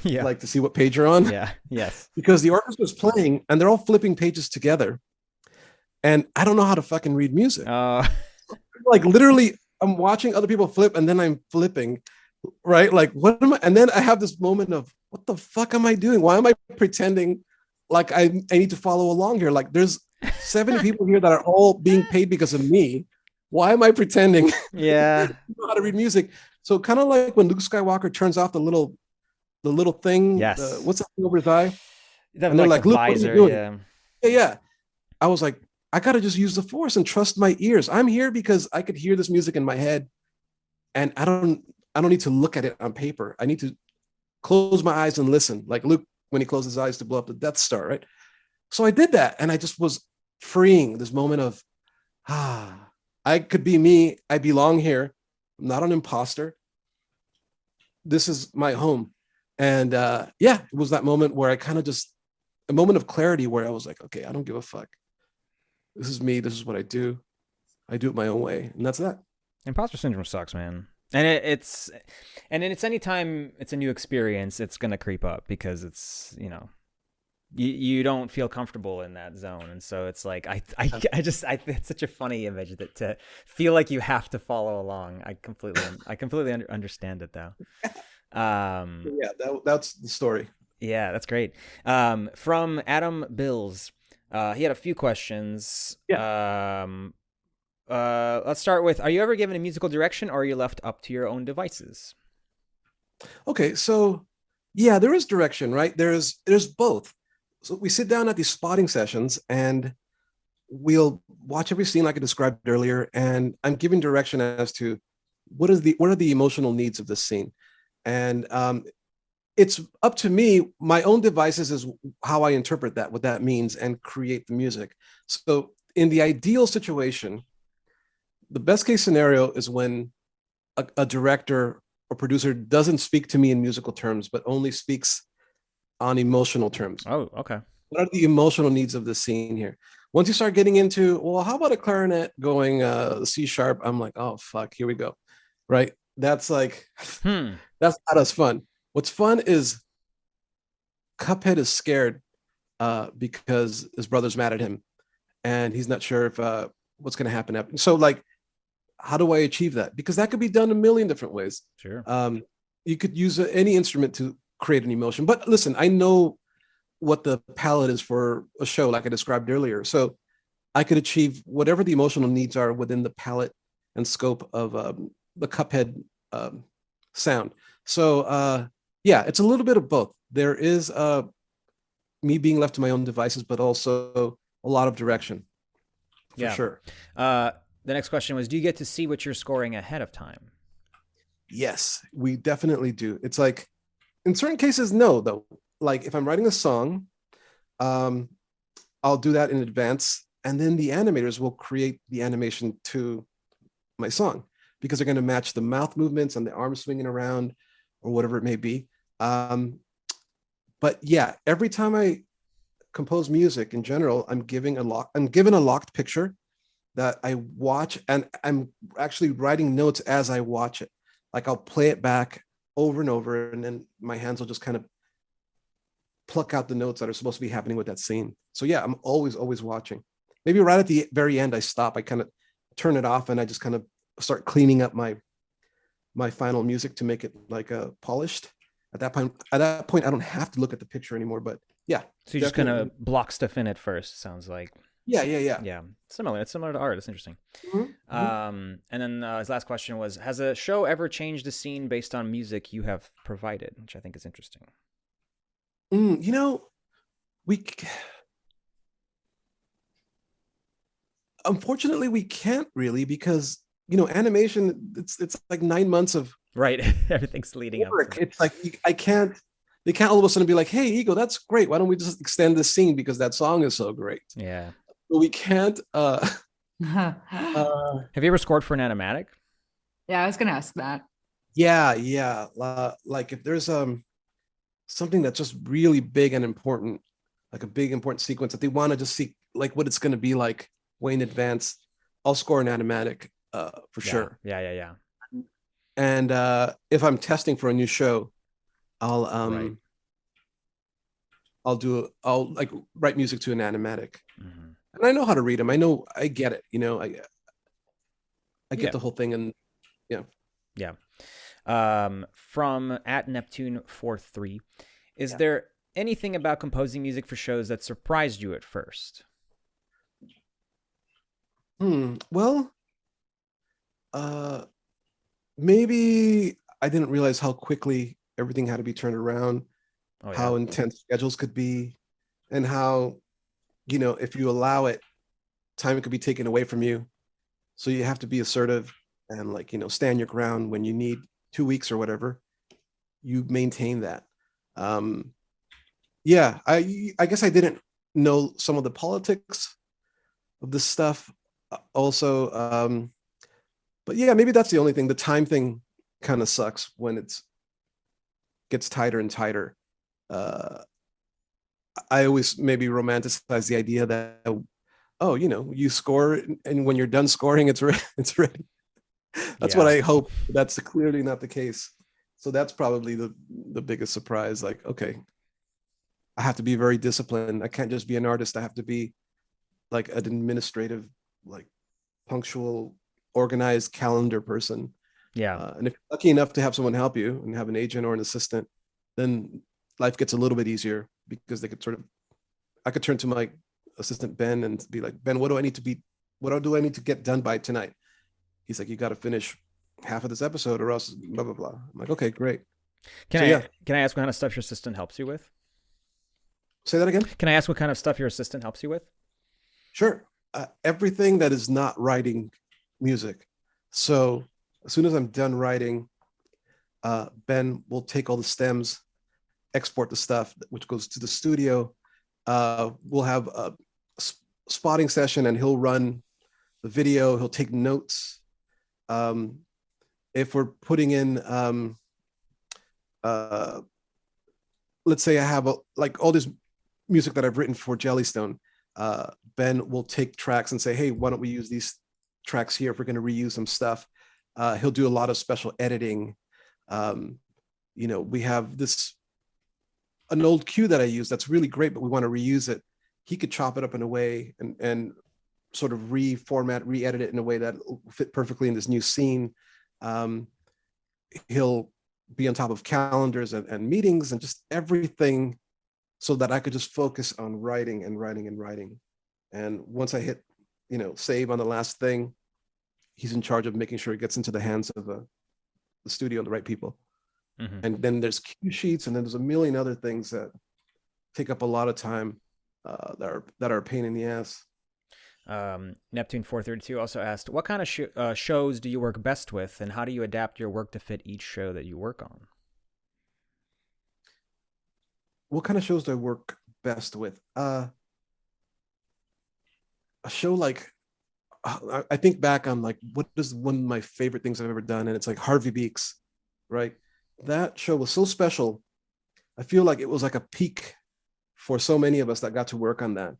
[SPEAKER 1] Yeah.
[SPEAKER 3] like to see what page you're on.
[SPEAKER 1] Yeah. Yes.
[SPEAKER 3] Because the orchestra is playing and they're all flipping pages together. And I don't know how to fucking read music. Like literally, I'm watching other people flip and then I'm flipping, right? Like, what am I? And then I have this moment of, what the fuck am I doing? Why am I pretending like I need to follow along here? Like, there's 70 people here that are all being paid because of me. Why am I pretending?
[SPEAKER 1] Yeah.
[SPEAKER 3] know how to read music? So kind of like when Luke Skywalker turns off the little thing.
[SPEAKER 1] Yes.
[SPEAKER 3] What's that thing over his eye?
[SPEAKER 1] And they're like, Luke, visor, what are you
[SPEAKER 3] doing? Yeah. I was like, I gotta just use the Force and trust my ears. I'm here because I could hear this music in my head, and I don't need to look at it on paper. I need to close my eyes and listen, like Luke when he closed his eyes to blow up the Death Star, right? So I did that, and I just was freeing this moment of, I could be me. I belong here. I'm not an imposter. This is my home. And it was that moment where I kind of just, a moment of clarity where I was like, okay, I don't give a fuck. This is me. This is what I do. I do it my own way. And that's that.
[SPEAKER 1] Imposter syndrome sucks, man. And it's anytime it's a new experience, it's going to creep up because it's, you don't feel comfortable in that zone. And so it's like, it's such a funny image that to feel like you have to follow along. I completely understand it though.
[SPEAKER 3] That's the story.
[SPEAKER 1] Yeah, that's great. From Adam Bills, he had a few questions. Yeah. Let's start with, are you ever given a musical direction or are you left up to your own devices?
[SPEAKER 3] Okay, so yeah, there is direction, right? There's both. So we sit down at these spotting sessions and we'll watch every scene like I described earlier, and I'm giving direction as to what are the emotional needs of this scene. And it's up to me. My own devices is how I interpret that, what that means, and create the music. So in the ideal situation, the best case scenario is when a director or producer doesn't speak to me in musical terms, but only speaks on emotional terms.
[SPEAKER 1] Oh, okay.
[SPEAKER 3] What are the emotional needs of the scene here? Once you start getting into, well, how about a clarinet going C sharp? I'm like, oh, fuck, here we go. Right? That's like, that's not as fun. What's fun is Cuphead is scared because his brother's mad at him and he's not sure if what's going to happen. So like, how do I achieve that? Because that could be done a million different ways.
[SPEAKER 1] Sure.
[SPEAKER 3] You could use any instrument to create an emotion. But listen, I know what the palette is for a show like I described earlier. So I could achieve whatever the emotional needs are within the palette and scope of the Cuphead sound. So it's a little bit of both. There is me being left to my own devices, but also a lot of direction. For sure.
[SPEAKER 1] The next question was, do you get to see what you're scoring ahead of time?
[SPEAKER 3] Yes, we definitely do. It's like, in certain cases, no, though. Like if I'm writing a song, I'll do that in advance. And then the animators will create the animation to my song because they're going to match the mouth movements and the arm swinging around or whatever it may be. But yeah, every time I compose music in general, I'm given a locked picture that I watch, and I'm actually writing notes as I watch it. Like I'll play it back over and over, and then my hands will just kind of pluck out the notes that are supposed to be happening with that scene. So yeah, I'm always watching. Maybe right at the very end, I stop. I kind of turn it off, and I just kind of start cleaning up my final music to make it like polished. At that point, I don't have to look at the picture anymore. But yeah,
[SPEAKER 1] so you just kind of block stuff in at first. Sounds like.
[SPEAKER 3] Yeah.
[SPEAKER 1] Similar. It's similar to art. It's interesting.
[SPEAKER 3] Mm-hmm.
[SPEAKER 1] And then his last question was, has a show ever changed a scene based on music you have provided? Which I think is interesting.
[SPEAKER 3] Unfortunately, we can't really, because animation, it's like 9 months of
[SPEAKER 1] right. Everything's leading
[SPEAKER 3] work.
[SPEAKER 1] up.
[SPEAKER 3] It's like they can't all of a sudden be like, hey, Ego, that's great. Why don't we just extend the scene because that song is so great?
[SPEAKER 1] Yeah.
[SPEAKER 3] But we can't.
[SPEAKER 1] Have you ever scored for an animatic?
[SPEAKER 2] Yeah, I was gonna ask that.
[SPEAKER 3] Yeah. Like if there's something that's just really big and important, like a big important sequence that they want to just see like what it's going to be like way in advance, I'll score an animatic for sure.
[SPEAKER 1] Yeah.
[SPEAKER 3] And if I'm testing for a new show, I'll I'll like write music to an animatic. And I know how to read them. I get it. I get the whole thing, and
[SPEAKER 1] yeah. From at Neptune43, is there anything about composing music for shows that surprised you at first?
[SPEAKER 3] Well, maybe I didn't realize how quickly everything had to be turned around, how intense schedules could be, and how, if you allow it, time could be taken away from you. So you have to be assertive and stand your ground. When you need 2 weeks or whatever, you maintain that. I guess I didn't know some of the politics of this stuff also. But yeah, maybe that's the only thing. The time thing kind of sucks when it gets tighter and tighter. I always maybe romanticize the idea that, you score, and when you're done scoring, it's ready. That's what I hope. That's clearly not the case. So that's probably the biggest surprise. Like, okay, I have to be very disciplined. I can't just be an artist. I have to be like an administrative, like punctual, organized calendar person. And if you're lucky enough to have someone help you and have an agent or an assistant, then life gets a little bit easier, because they could I could turn to my assistant Ben and be like, Ben, what do I need to get done by tonight? He's like, you got to finish half of this episode or else blah blah blah. I'm like, okay, great.
[SPEAKER 1] Can I ask what kind of stuff your assistant helps you with?
[SPEAKER 3] Say that again.
[SPEAKER 1] Can I ask what kind of stuff your assistant helps you with?
[SPEAKER 3] Sure. Everything that is not writing music. So as soon as I'm done writing, Ben will take all the stems, export the stuff, which goes to the studio. We'll have a spotting session, and he'll run the video. He'll take notes. If we're putting in, let's say I have all this music that I've written for Jellystone, Ben will take tracks and say, hey, why don't we use these tracks here if we're going to reuse some stuff. He'll do a lot of special editing. We have an old cue that I use that's really great, but we want to reuse it. He could chop it up in a way and sort of re-edit it in a way that will fit perfectly in this new scene. He'll be on top of calendars and meetings and just everything, so that I could just focus on writing and writing and writing. And once I hit, save on the last thing, he's in charge of making sure it gets into the hands of the studio and the right people. And then there's cue sheets, and then there's a million other things that take up a lot of time, that are a pain in the ass.
[SPEAKER 1] Neptune 432 also asked, what kind of shows do you work best with, and how do you adapt your work to fit each show that you work on?
[SPEAKER 3] What kind of shows do I work best with? A show like, I think back on what is one of my favorite things I've ever done, and it's like Harvey Beaks, right? That show was so special. I feel like it was like a peak for so many of us that got to work on that,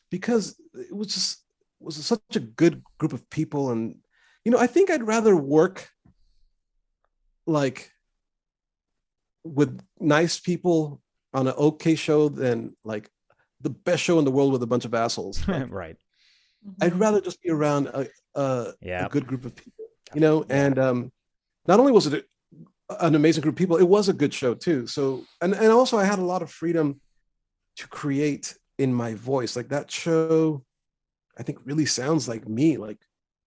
[SPEAKER 3] because it was such a good group of people. And I think I'd rather work with nice people on an okay show than the best show in the world with a bunch of assholes.
[SPEAKER 1] Right.
[SPEAKER 3] I'd rather just be around a good group of people, and not only was it an amazing group of people, it was a good show too. So, and also I had a lot of freedom to create in my voice. Like that show, I think really sounds like me, like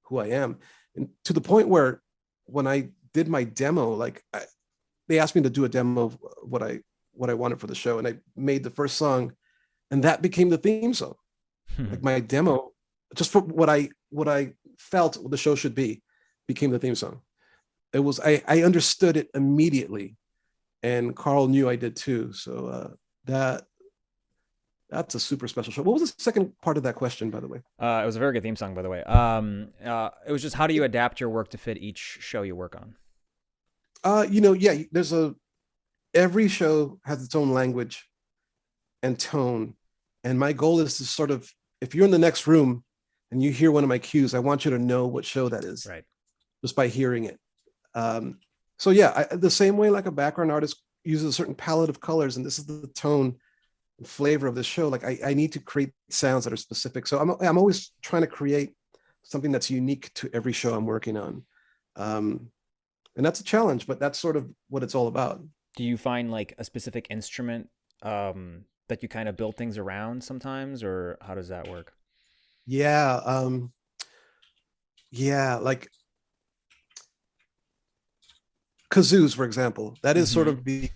[SPEAKER 3] who I am. And to the point where when I did my demo, they asked me to do a demo of what I wanted for the show. And I made the first song, and that became the theme song. Like my demo, just for what I felt the show should be, became the theme song. It was, I understood it immediately, and Carl knew I did too. So that's a super special show. What was the second part of that question, by the way?
[SPEAKER 1] It was a very good theme song, by the way. It was just, how do you adapt your work to fit each show you work on?
[SPEAKER 3] There's every show has its own language and tone. And my goal is to sort of, if you're in the next room and you hear one of my cues, I want you to know what show that is,
[SPEAKER 1] right?
[SPEAKER 3] Just by hearing it. The same way like a background artist, uses a certain palette of colors, and this is the tone and flavor of the show. Like I need to create sounds that are specific. So I'm always trying to create something that's unique to every show I'm working on. And that's a challenge, but that's sort of what it's all about.
[SPEAKER 1] Do you find like a specific instrument that you kind of build things around sometimes, or how does that work?
[SPEAKER 3] Yeah. Like kazoos, for example. That is sort of the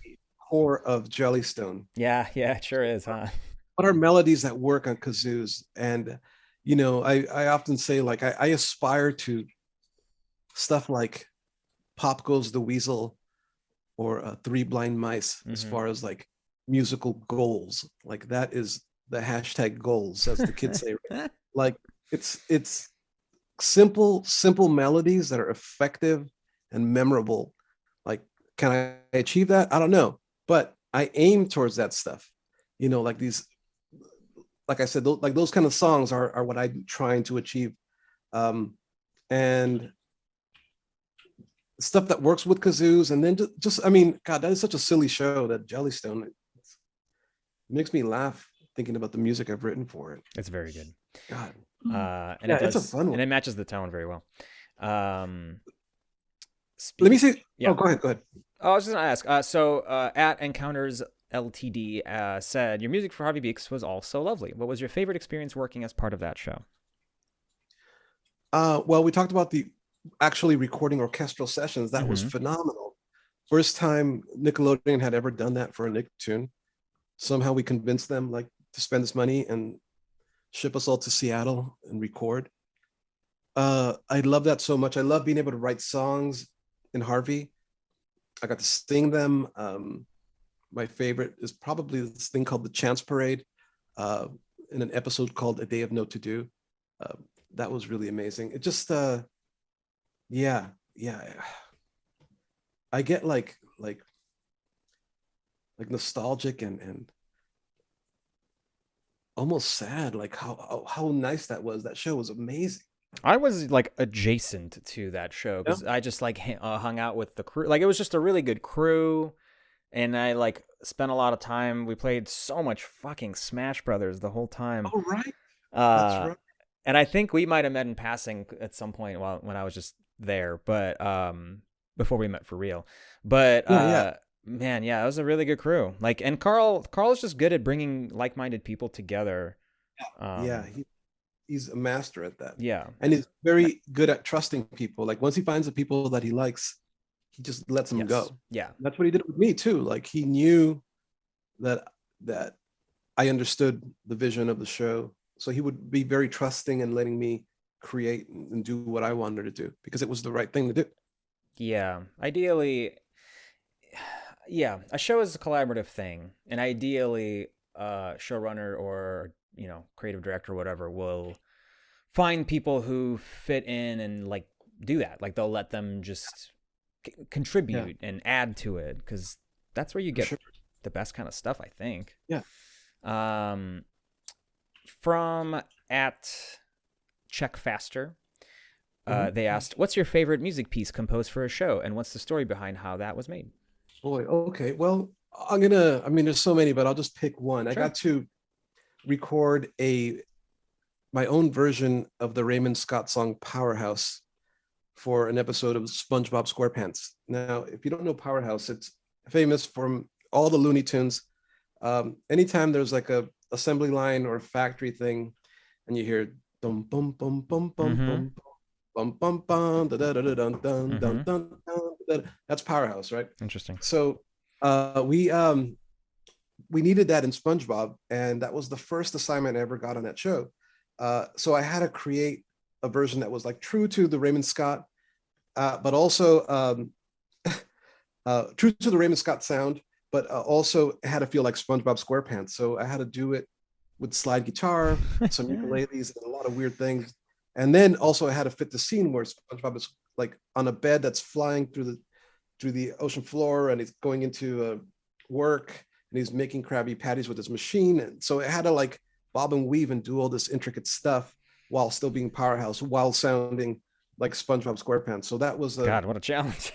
[SPEAKER 3] core of Jellystone.
[SPEAKER 1] Yeah, it sure is, huh?
[SPEAKER 3] What are melodies that work on kazoos? And, you know, I often say, like, I aspire to stuff like Pop Goes the Weasel or Three Blind Mice, as far as like musical goals. Like that is the hashtag goals, as the kids say. Right? Like it's simple melodies that are effective and memorable. Like, can I achieve that? I don't know, but I aim towards that stuff. You know, like these, like I said, like those kind of songs are what I'm trying to achieve. And stuff that works with kazoos, and then just I mean, God, that is such a silly show, that Jellystone. It makes me laugh thinking about the music I've written for it.
[SPEAKER 1] It's very good.
[SPEAKER 3] God.
[SPEAKER 1] And
[SPEAKER 3] yeah, it's a fun one.
[SPEAKER 1] And it matches the tone very well.
[SPEAKER 3] Let me see.
[SPEAKER 1] Yeah.
[SPEAKER 3] Oh, go ahead.
[SPEAKER 1] I was just gonna ask. So at Encounters LTD said your music for Harvey Beaks was also lovely. What was your favorite experience working as part of that show?
[SPEAKER 3] Well, we talked about the actually recording orchestral sessions. That was phenomenal. First time Nickelodeon had ever done that for a Nicktoon. Somehow we convinced them like to spend this money and ship us all to Seattle and record. I love that so much. I love being able to write songs in Harvey. I got to sing them. My favorite is probably this thing called The Chance Parade, in an episode called A Day of No To Do. That was really amazing. It just, yeah. I get like nostalgic and almost sad, like how nice that was. That show was amazing.
[SPEAKER 1] I was like adjacent to that show because I just like hung out with the crew. Like it was just a really good crew, and I like spent a lot of time. We played so much fucking Smash Brothers the whole time.
[SPEAKER 3] Oh right, that's right.
[SPEAKER 1] And I think we might have met in passing at some point when I was just there, but before we met for real. But man, yeah, it was a really good crew. Like, and Carl is just good at bringing like-minded people together.
[SPEAKER 3] He's a master at that.
[SPEAKER 1] Yeah,
[SPEAKER 3] and he's very good at trusting people. Like once he finds the people that he likes, he just lets them go.
[SPEAKER 1] Yeah,
[SPEAKER 3] that's what he did with me too. Like he knew that I understood the vision of the show. So he would be very trusting and letting me create and do what I wanted to do because it was the right thing to do.
[SPEAKER 1] Yeah. Ideally, yeah, a show is a collaborative thing. And ideally, showrunner or, creative director or whatever will find people who fit in and like do that. Like they'll let them just contribute and add to it because that's where you get the best kind of stuff, I think.
[SPEAKER 3] Yeah.
[SPEAKER 1] From at Check Faster, they asked, what's your favorite music piece composed for a show, and what's the story behind how that was made?
[SPEAKER 3] Boy, okay. Well, there's so many, but I'll just pick one. Sure. I got to record my own version of the Raymond Scott song Powerhouse for an episode of SpongeBob SquarePants. Now, if you don't know Powerhouse, it's famous from all the Looney Tunes. Anytime there's like a assembly line or factory thing and you hear dum bum bum bum bum bum bum bum bum da da da da dun dun dun dun, that's Powerhouse, right?
[SPEAKER 1] Interesting.
[SPEAKER 3] So we needed that in SpongeBob, and that was the first assignment I ever got on that show. So I had to create a version that was like true to the Raymond Scott, but also true to the Raymond Scott sound, but also had to feel like SpongeBob SquarePants. So I had to do it with slide guitar, some ukuleles, and a lot of weird things. And then also I had to fit the scene where SpongeBob is like on a bed that's flying through the ocean floor, and he's going into work, and he's making Krabby Patties with his machine. And so I had to like bob and weave and do all this intricate stuff while still being Powerhouse, while sounding like SpongeBob SquarePants. So that was
[SPEAKER 1] God, what a challenge.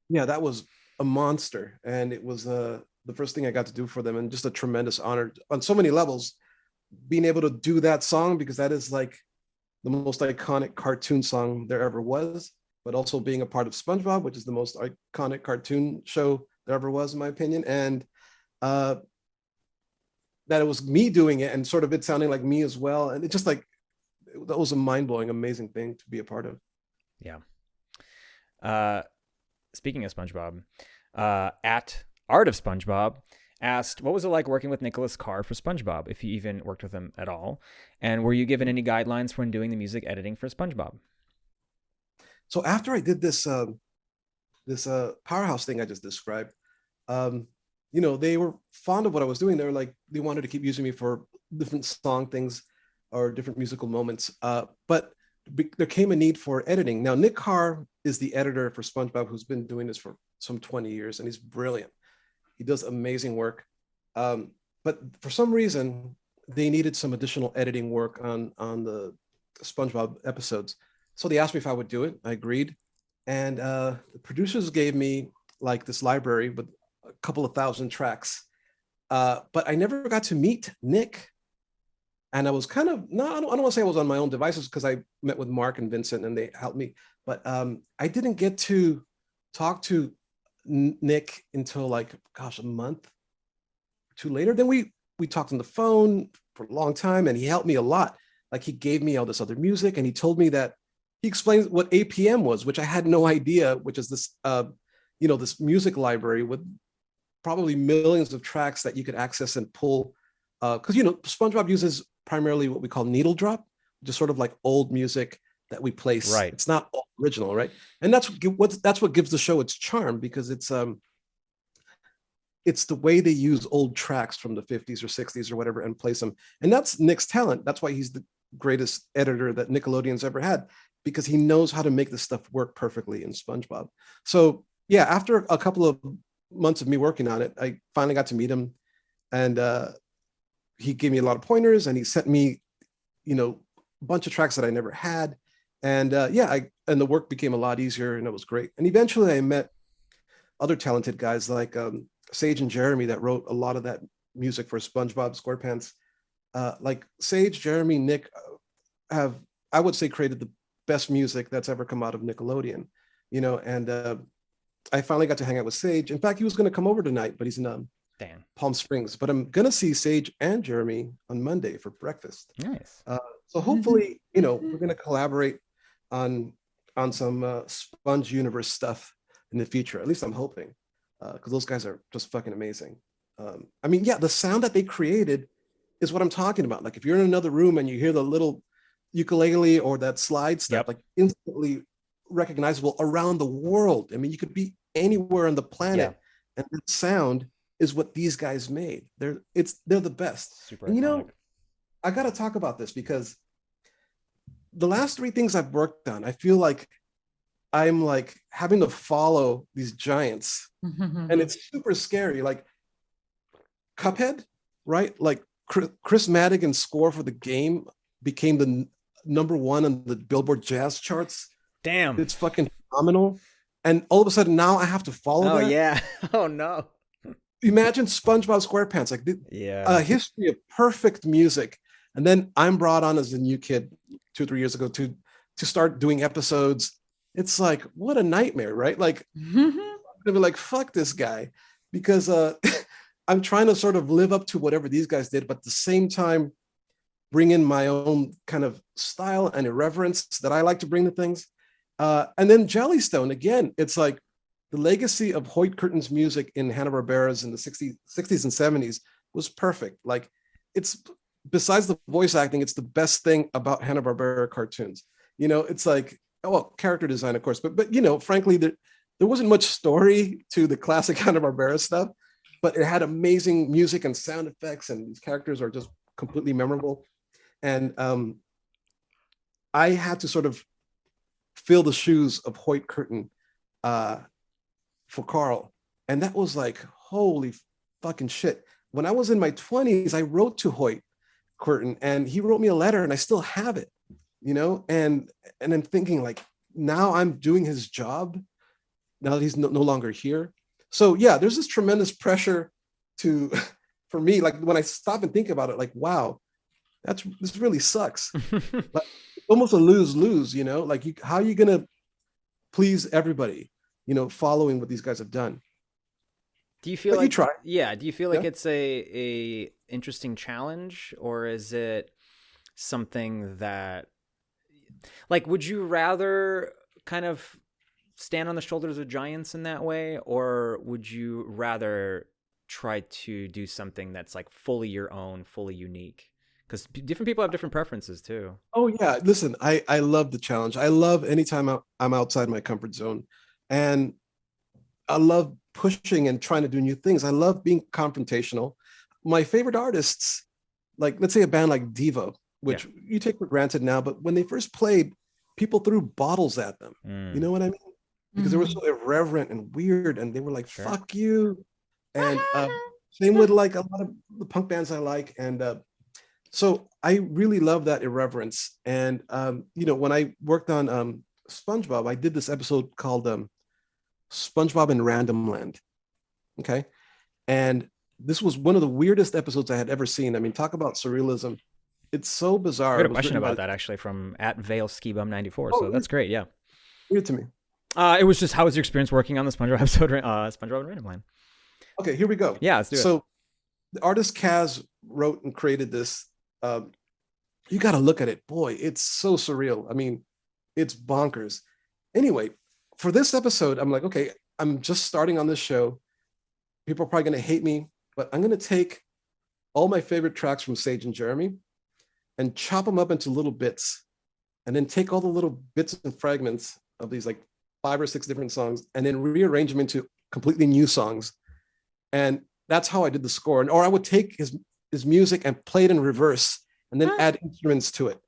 [SPEAKER 3] Yeah, that was a monster, and it was the first thing I got to do for them, and just a tremendous honor on so many levels, being able to do that song, because that is like the most iconic cartoon song there ever was, but also being a part of SpongeBob, which is the most iconic cartoon show there ever was, in my opinion. And that it was me doing it, and sort of it sounding like me as well. And it just like, that was a mind-blowing, amazing thing to be a part of.
[SPEAKER 1] Yeah. Speaking of SpongeBob, at Art of SpongeBob asked, what was it like working with Nicholas Carr for SpongeBob, if you even worked with him at all? And were you given any guidelines when doing the music editing for SpongeBob?
[SPEAKER 3] So after I did this powerhouse thing I just described, they were fond of what I was doing. They were like, they wanted to keep using me for different song things or different musical moments. But there came a need for editing. Now, Nick Carr is the editor for SpongeBob, who's been doing this for some 20 years, and he's brilliant. He does amazing work. But for some reason, they needed some additional editing work on the SpongeBob episodes. So they asked me if I would do it. I agreed. And the producers gave me like this library with a couple of thousand tracks. But I never got to meet Nick. And I was kind of, I don't want to say I was on my own devices, because I met with Mark and Vincent and they helped me. But I didn't get to talk to Nick until like, a month or two later. Then we talked on the phone for a long time, and he helped me a lot. Like, he gave me all this other music, and he told me that he explained what APM was, which I had no idea, which is this, this music library with probably millions of tracks that you could access and pull. Because, SpongeBob uses primarily what we call needle drop, which is sort of like old music that we place.
[SPEAKER 1] Right.
[SPEAKER 3] It's not all original, right? And that's what gives the show its charm, because it's the way they use old tracks from the 50s or 60s or whatever and place them. And that's Nick's talent. That's why he's the greatest editor that Nickelodeon's ever had, because he knows how to make this stuff work perfectly in SpongeBob. So yeah, after a couple of months of me working on it, I finally got to meet him, and he gave me a lot of pointers, and he sent me, a bunch of tracks that I never had. And and the work became a lot easier, and it was great. And eventually I met other talented guys like Sage and Jeremy that wrote a lot of that music for SpongeBob SquarePants. Like Sage, Jeremy, Nick have, I would say, created the best music that's ever come out of Nickelodeon, and I finally got to hang out with Sage. In fact, he was going to come over tonight, but he's in Palm Springs. But I'm going to see Sage and Jeremy on Monday for breakfast.
[SPEAKER 1] Nice.
[SPEAKER 3] So hopefully, we're going to collaborate on some Sponge Universe stuff in the future. At least I'm hoping, because those guys are just fucking amazing. The sound that they created is what I'm talking about. Like, if you're in another room and you hear the little ukulele or that slide stuff, like instantly recognizable around the world. I mean, you could be anywhere on the planet, and the sound is what these guys made. They're the best.
[SPEAKER 1] Super.
[SPEAKER 3] And I got to talk about this, because the last three things I've worked on, I feel like I'm like having to follow these giants, and it's super scary. Like Cuphead, right? Like Chris Madigan's score for the game became the #1 on the Billboard Jazz charts.
[SPEAKER 1] Damn,
[SPEAKER 3] it's fucking phenomenal. And all of a sudden now I have to follow that.
[SPEAKER 1] Oh yeah. Oh no.
[SPEAKER 3] Imagine SpongeBob SquarePants, like a history of perfect music. And then I'm brought on as a new kid 2 or 3 years ago to start doing episodes. It's like, what a nightmare, right? Like, I'm gonna be like, fuck this guy, because I'm trying to sort of live up to whatever these guys did, but at the same time, bring in my own kind of style and irreverence that I like to bring to things. And then Jellystone, again, it's like the legacy of Hoyt Curtin's music in Hanna-Barbera's in the 60s and 70s was perfect. Like, it's, besides the voice acting, it's the best thing about Hanna-Barbera cartoons. It's like, character design, of course, but frankly, there wasn't much story to the classic Hanna-Barbera stuff, but it had amazing music and sound effects, and these characters are just completely memorable. And I had to sort of fill the shoes of Hoyt Curtin for Carl. And that was like, holy fucking shit. When I was in my 20s, I wrote to Hoyt Curtin, and he wrote me a letter, and I still have it, and I'm thinking, like, now I'm doing his job now that he's no longer here. So yeah, there's this tremendous pressure to, for me, like when I stop and think about it, like, wow, this really sucks. Like almost a lose-lose, you know, like how are you going to please everybody, you know, following what these guys have done?
[SPEAKER 1] Do you feel
[SPEAKER 3] but
[SPEAKER 1] like,
[SPEAKER 3] you try.
[SPEAKER 1] yeah, do you feel like
[SPEAKER 3] Yeah.
[SPEAKER 1] it's a interesting challenge, or is it something that, like, would you rather kind of stand on the shoulders of giants in that way, or would you rather try to do something that's like fully your own, fully unique? Because different people have different preferences too.
[SPEAKER 3] Oh yeah, listen, I love the challenge. I love anytime I'm outside my comfort zone, and I love pushing and trying to do new things. I love being confrontational. My favorite artists, like let's say a band like Devo, which you take for granted now, but when they first played, people threw bottles at them. You know what I mean? Because they were so irreverent and weird, and they were like, "Fuck you." And same with like a lot of the punk bands I like, and so I really love that irreverence. And you know, when I worked on SpongeBob, I did this episode called SpongeBob in Random Land. Okay. And this was one of the weirdest episodes I had ever seen. I mean, talk about surrealism. It's so bizarre.
[SPEAKER 1] I got a question about that actually from @ValeSkibum94. So that's great. Yeah.
[SPEAKER 3] Weird to me.
[SPEAKER 1] It was just, how was your experience working on the SpongeBob episode, SpongeBob in Random Land?
[SPEAKER 3] Okay, here we go.
[SPEAKER 1] Yeah, let's do it.
[SPEAKER 3] So the artist Kaz wrote and created this. You got to look at it. Boy, it's so surreal. I mean, it's bonkers. Anyway, for this episode, I'm like, okay, I'm just starting on this show. People are probably going to hate me, but I'm going to take all my favorite tracks from Sage and Jeremy and chop them up into little bits, and then take all the little bits and fragments of these like 5 or 6 different songs and then rearrange them into completely new songs. And that's how I did the score. Or I would take his music and play it in reverse and then add instruments to it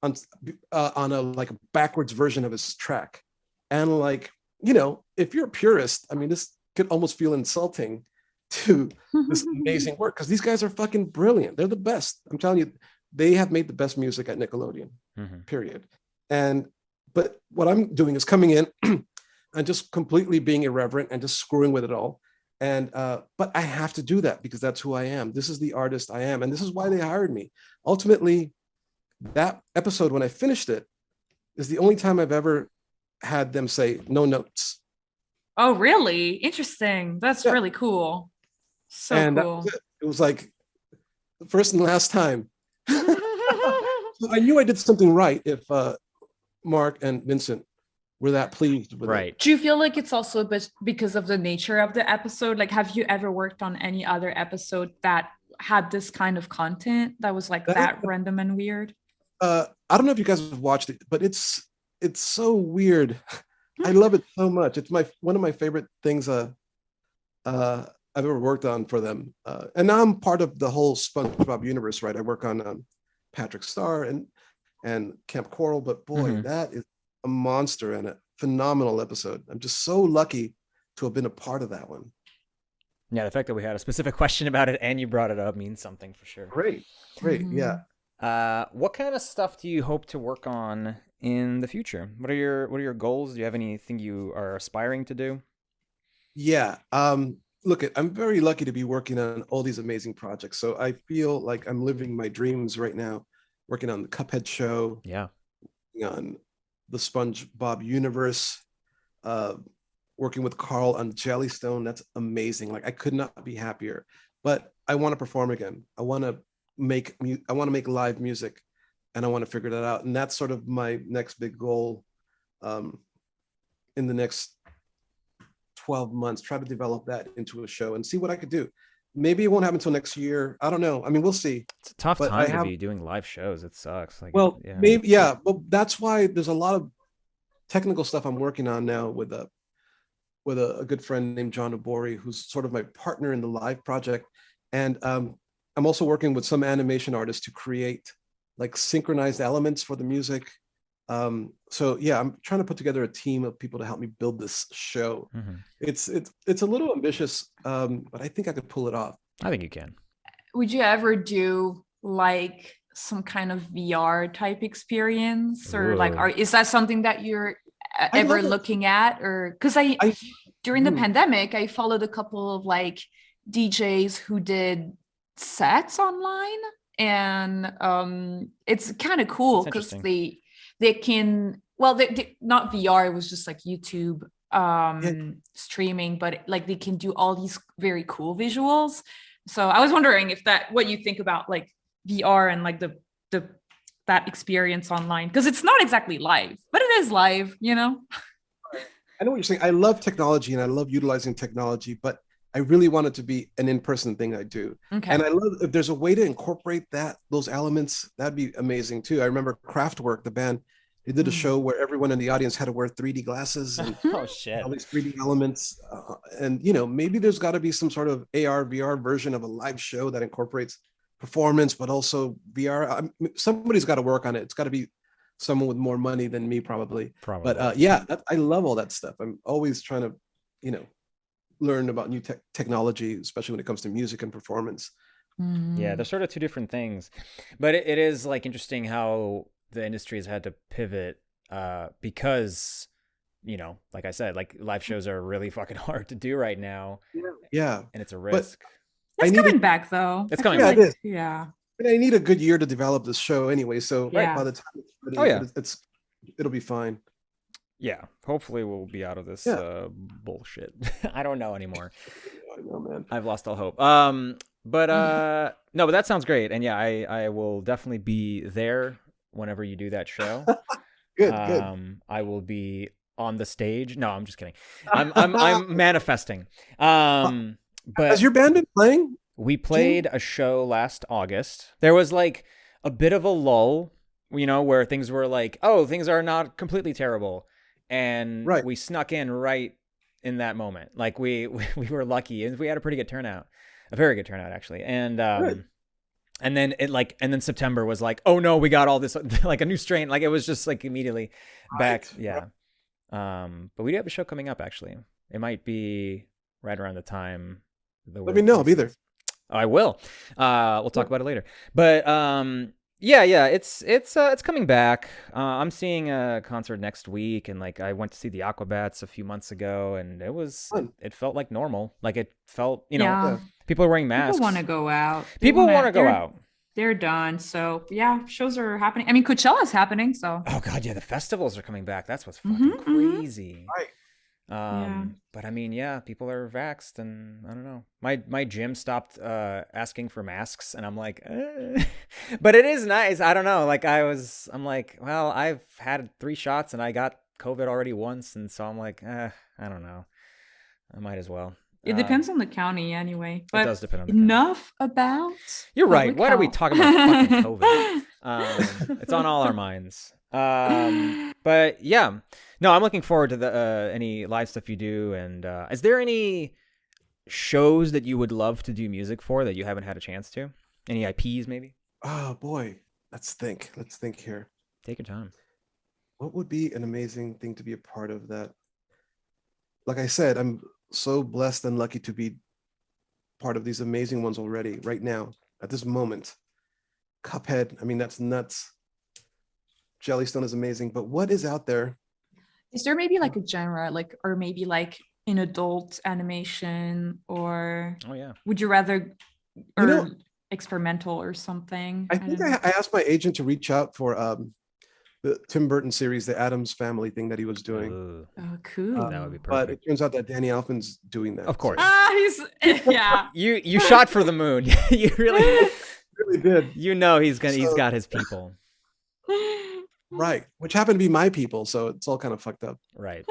[SPEAKER 3] on a like a backwards version of his track. And like, you know, if you're a purist, I mean, this could almost feel insulting to this amazing work, because these guys are fucking brilliant. They're the best. I'm telling you, they have made the best music at Nickelodeon, period. But what I'm doing is coming in and just completely being irreverent and just screwing with it all. And but I have to do that because that's who I am. This is the artist I am, and this is why they hired me. Ultimately, that episode, when I finished it, is the only time I've ever had them say no notes.
[SPEAKER 2] Oh, really? Interesting. That's really cool. So
[SPEAKER 3] and
[SPEAKER 2] cool.
[SPEAKER 3] It was like the first and last time. So I knew I did something right if Mark and Vincent were that pleased with it.
[SPEAKER 2] Do you feel like it's also a bit because of the nature of the episode? Like, have you ever worked on any other episode that had this kind of content that was like that random and weird?
[SPEAKER 3] I don't know if you guys have watched it, but it's so weird. I love it so much. It's one of my favorite things I've ever worked on for them. And now I'm part of the whole SpongeBob universe, right? I work on Patrick Star and Camp Coral, but boy, that is a monster and a phenomenal episode. I'm just so lucky to have been a part of that one.
[SPEAKER 1] Yeah, the fact that we had a specific question about it and you brought it up means something for sure.
[SPEAKER 3] Great. Yeah.
[SPEAKER 1] What kind of stuff do you hope to work on in the future? What are your goals? Do you have anything you are aspiring to do?
[SPEAKER 3] Yeah. Look, I'm very lucky to be working on all these amazing projects. So I feel like I'm living my dreams right now, working on the Cuphead Show.
[SPEAKER 1] Yeah.
[SPEAKER 3] On the SpongeBob universe, working with Carl on Jellystone. That's amazing. Like, I could not be happier. But I want to perform again. I want to make live music, and I want to figure that out. And that's sort of my next big goal in the next 12 months. Try to develop that into a show and see what I could do. Maybe it won't happen until next year. I don't know. I mean, we'll see.
[SPEAKER 1] It's a tough time to be doing live shows. It sucks. Like,
[SPEAKER 3] well, maybe, yeah. Well, that's why there's a lot of technical stuff I'm working on now with a good friend named John Obori, who's sort of my partner in the live project. And I'm also working with some animation artists to create like synchronized elements for the music. So yeah, I'm trying to put together a team of people to help me build this show. It's a little ambitious, but I think I could pull it off.
[SPEAKER 1] I think you can.
[SPEAKER 2] Would you ever do like some kind of VR type experience, or like, is that something that you're ever looking at? Or because I during the pandemic, I followed a couple of like DJs who did sets online, and it's kind of cool because they can, well, they not VR, it was just like YouTube streaming, but like they can do all these very cool visuals. So I was wondering if what you think about like VR and like the that experience online, because it's not exactly live, but it is live, you know?
[SPEAKER 3] I know what you're saying. I love technology and I love utilizing technology, but I really want it to be an in-person thing I do.
[SPEAKER 2] Okay.
[SPEAKER 3] And I love if there's a way to incorporate those elements, that'd be amazing too. I remember Kraftwerk, the band, they did a show where everyone in the audience had to wear 3D glasses and
[SPEAKER 1] oh shit,
[SPEAKER 3] all these 3D elements. And you know, maybe there's got to be some sort of AR, VR version of a live show that incorporates performance, but also VR. Somebody's got to work on it. It's got to be someone with more money than me, probably. But I love all that stuff. I'm always trying to, you know, learn about new technology, especially when it comes to music and performance.
[SPEAKER 1] Yeah, they're sort of two different things, but it is like interesting how the industry has had to pivot because, you know, like I said, like live shows are really fucking hard to do right now.
[SPEAKER 3] Yeah,
[SPEAKER 1] and it's a risk.
[SPEAKER 2] It's coming back though.
[SPEAKER 1] It's coming back.
[SPEAKER 3] It is.
[SPEAKER 2] Yeah.
[SPEAKER 3] And I need a good year to develop this show anyway. So by the time it's ready, it'll be fine.
[SPEAKER 1] Yeah. Hopefully we'll be out of this bullshit. I don't know anymore.
[SPEAKER 3] I know, man.
[SPEAKER 1] I've lost all hope. But that sounds great. And yeah, I will definitely be there whenever you do that show.
[SPEAKER 3] Good.
[SPEAKER 1] I will be on the stage. No, I'm just kidding. I'm manifesting. But
[SPEAKER 3] has your band been playing?
[SPEAKER 1] We played a show last August. There was like a bit of a lull, you know, where things were like, oh, things are not completely terrible. And we snuck in right in that moment. Like we were lucky and we had a pretty good turnout, a very good turnout actually. And then September was like, oh no, we got all this, like a new strain. Like it was just like immediately back. Yeah. But we do have a show coming up actually. It might be right around the time.
[SPEAKER 3] Let me know. I'll be there.
[SPEAKER 1] I will. We'll talk about it later. But it's coming back. I'm seeing a concert next week, and like I went to see the Aquabats a few months ago, and it felt like normal. Like it felt, you know, people are wearing masks.
[SPEAKER 2] People want to go out.
[SPEAKER 1] People want to go out.
[SPEAKER 2] They're done. So yeah, shows are happening. I mean, Coachella's happening. So
[SPEAKER 1] oh god, yeah, the festivals are coming back. That's what's fucking crazy.
[SPEAKER 3] Right.
[SPEAKER 1] But I mean, yeah, people are vaxxed, and I don't know. My gym stopped asking for masks, and I'm like, but it is nice. I don't know. Like I'm like, well, I've had 3 shots, and I got COVID already once, and so I'm like, I don't know. I might as well.
[SPEAKER 2] It depends on the county, anyway. But
[SPEAKER 1] it does depend on the
[SPEAKER 2] enough county. About.
[SPEAKER 1] You're right. What are we talking about? Fucking COVID. It's on all our minds. But yeah. No, I'm looking forward to the any live stuff you do. And is there any shows that you would love to do music for that you haven't had a chance to? Any IPs, maybe?
[SPEAKER 3] Oh boy, let's think here.
[SPEAKER 1] Take your time.
[SPEAKER 3] What would be an amazing thing to be a part of that? Like I said, I'm so blessed and lucky to be part of these amazing ones already right now at this moment. Cuphead, I mean, that's nuts. Jellystone is amazing, but what is out there?
[SPEAKER 2] Is there maybe like a genre, like, or maybe like an adult animation, or would you rather experimental or something?
[SPEAKER 3] I think I asked my agent to reach out for the Tim Burton series, the Addams Family thing that he was doing.
[SPEAKER 2] Oh, cool.
[SPEAKER 1] That would be perfect.
[SPEAKER 3] But it turns out that Danny Elfman's doing that.
[SPEAKER 1] Of course. You shot for the moon. You really
[SPEAKER 3] did.
[SPEAKER 1] You know he's got his people.
[SPEAKER 3] Right, which happen to be my people, so it's all kind of fucked up.
[SPEAKER 1] Right.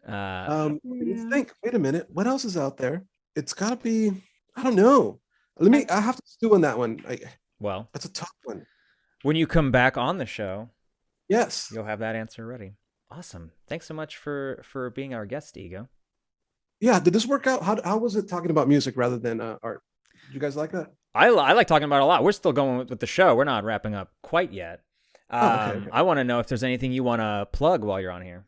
[SPEAKER 3] Think. Wait a minute. What else is out there? It's got to be. I don't know. I have to stew on that one.
[SPEAKER 1] Well,
[SPEAKER 3] that's a tough one.
[SPEAKER 1] When you come back on the show,
[SPEAKER 3] yes,
[SPEAKER 1] you'll have that answer ready. Awesome. Thanks so much for being our guest, Ego.
[SPEAKER 3] Yeah. Did this work out? How was it talking about music rather than art? Did you guys like that?
[SPEAKER 1] I like talking about it a lot. We're still going with the show. We're not wrapping up quite yet. Okay. I want to know if there's anything you want to plug while you're on here.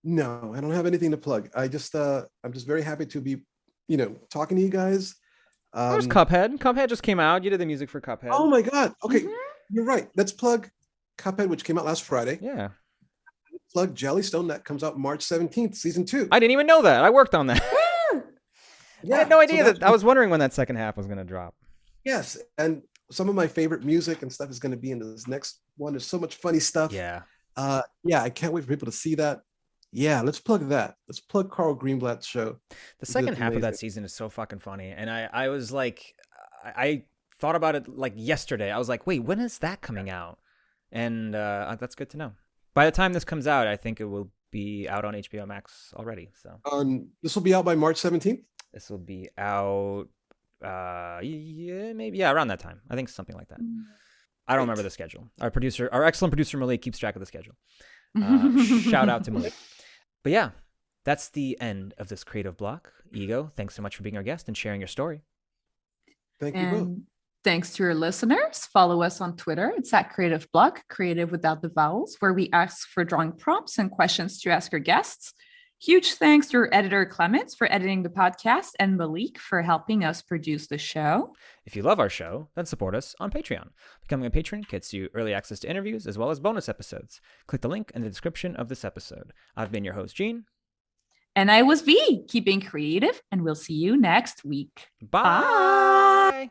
[SPEAKER 3] No, I don't have anything to plug. I'm just very happy to be, talking to you guys.
[SPEAKER 1] There's Cuphead. Cuphead just came out. You did the music for Cuphead.
[SPEAKER 3] Oh my God. Okay. You're right. Let's plug Cuphead, which came out last Friday.
[SPEAKER 1] Yeah.
[SPEAKER 3] plug Jellystone. That comes out March 17th, season 2.
[SPEAKER 1] I didn't even know that. I worked on that.
[SPEAKER 3] Yeah,
[SPEAKER 1] I had no idea
[SPEAKER 3] so
[SPEAKER 1] that. I was wondering when that second half was going to drop.
[SPEAKER 3] Yes, and some of my favorite music and stuff is going to be in this next one. There's so much funny stuff.
[SPEAKER 1] Yeah.
[SPEAKER 3] I can't wait for people to see that. Yeah, let's plug that. Let's plug Carl Greenblatt's show.
[SPEAKER 1] The second half of that season is so fucking funny. And I was like, I thought about it like yesterday. I was like, wait, when is that coming out? And that's good to know. By the time this comes out, I think it will be out on HBO Max already. So
[SPEAKER 3] this will be out by March 17th.
[SPEAKER 1] This will be out, maybe around that time. I think something like that. I don't remember the schedule. Our excellent producer Malik keeps track of the schedule. Shout out to Malik. But yeah, that's the end of this creative block. Ego, thanks so much for being our guest and sharing your story.
[SPEAKER 3] Thank you both.
[SPEAKER 2] Thanks to your listeners. Follow us on Twitter. It's at Creative Block, creative without the vowels, where we ask for drawing prompts and questions to ask our guests. Huge thanks to our editor Clements for editing the podcast and Malik for helping us produce the show.
[SPEAKER 1] If you love our show, then support us on Patreon. Becoming a patron gets you early access to interviews as well as bonus episodes. Click the link in the description of this episode. I've been your host, Gene.
[SPEAKER 2] And I was V. Keep being creative, and we'll see you next week.
[SPEAKER 1] Bye. Bye.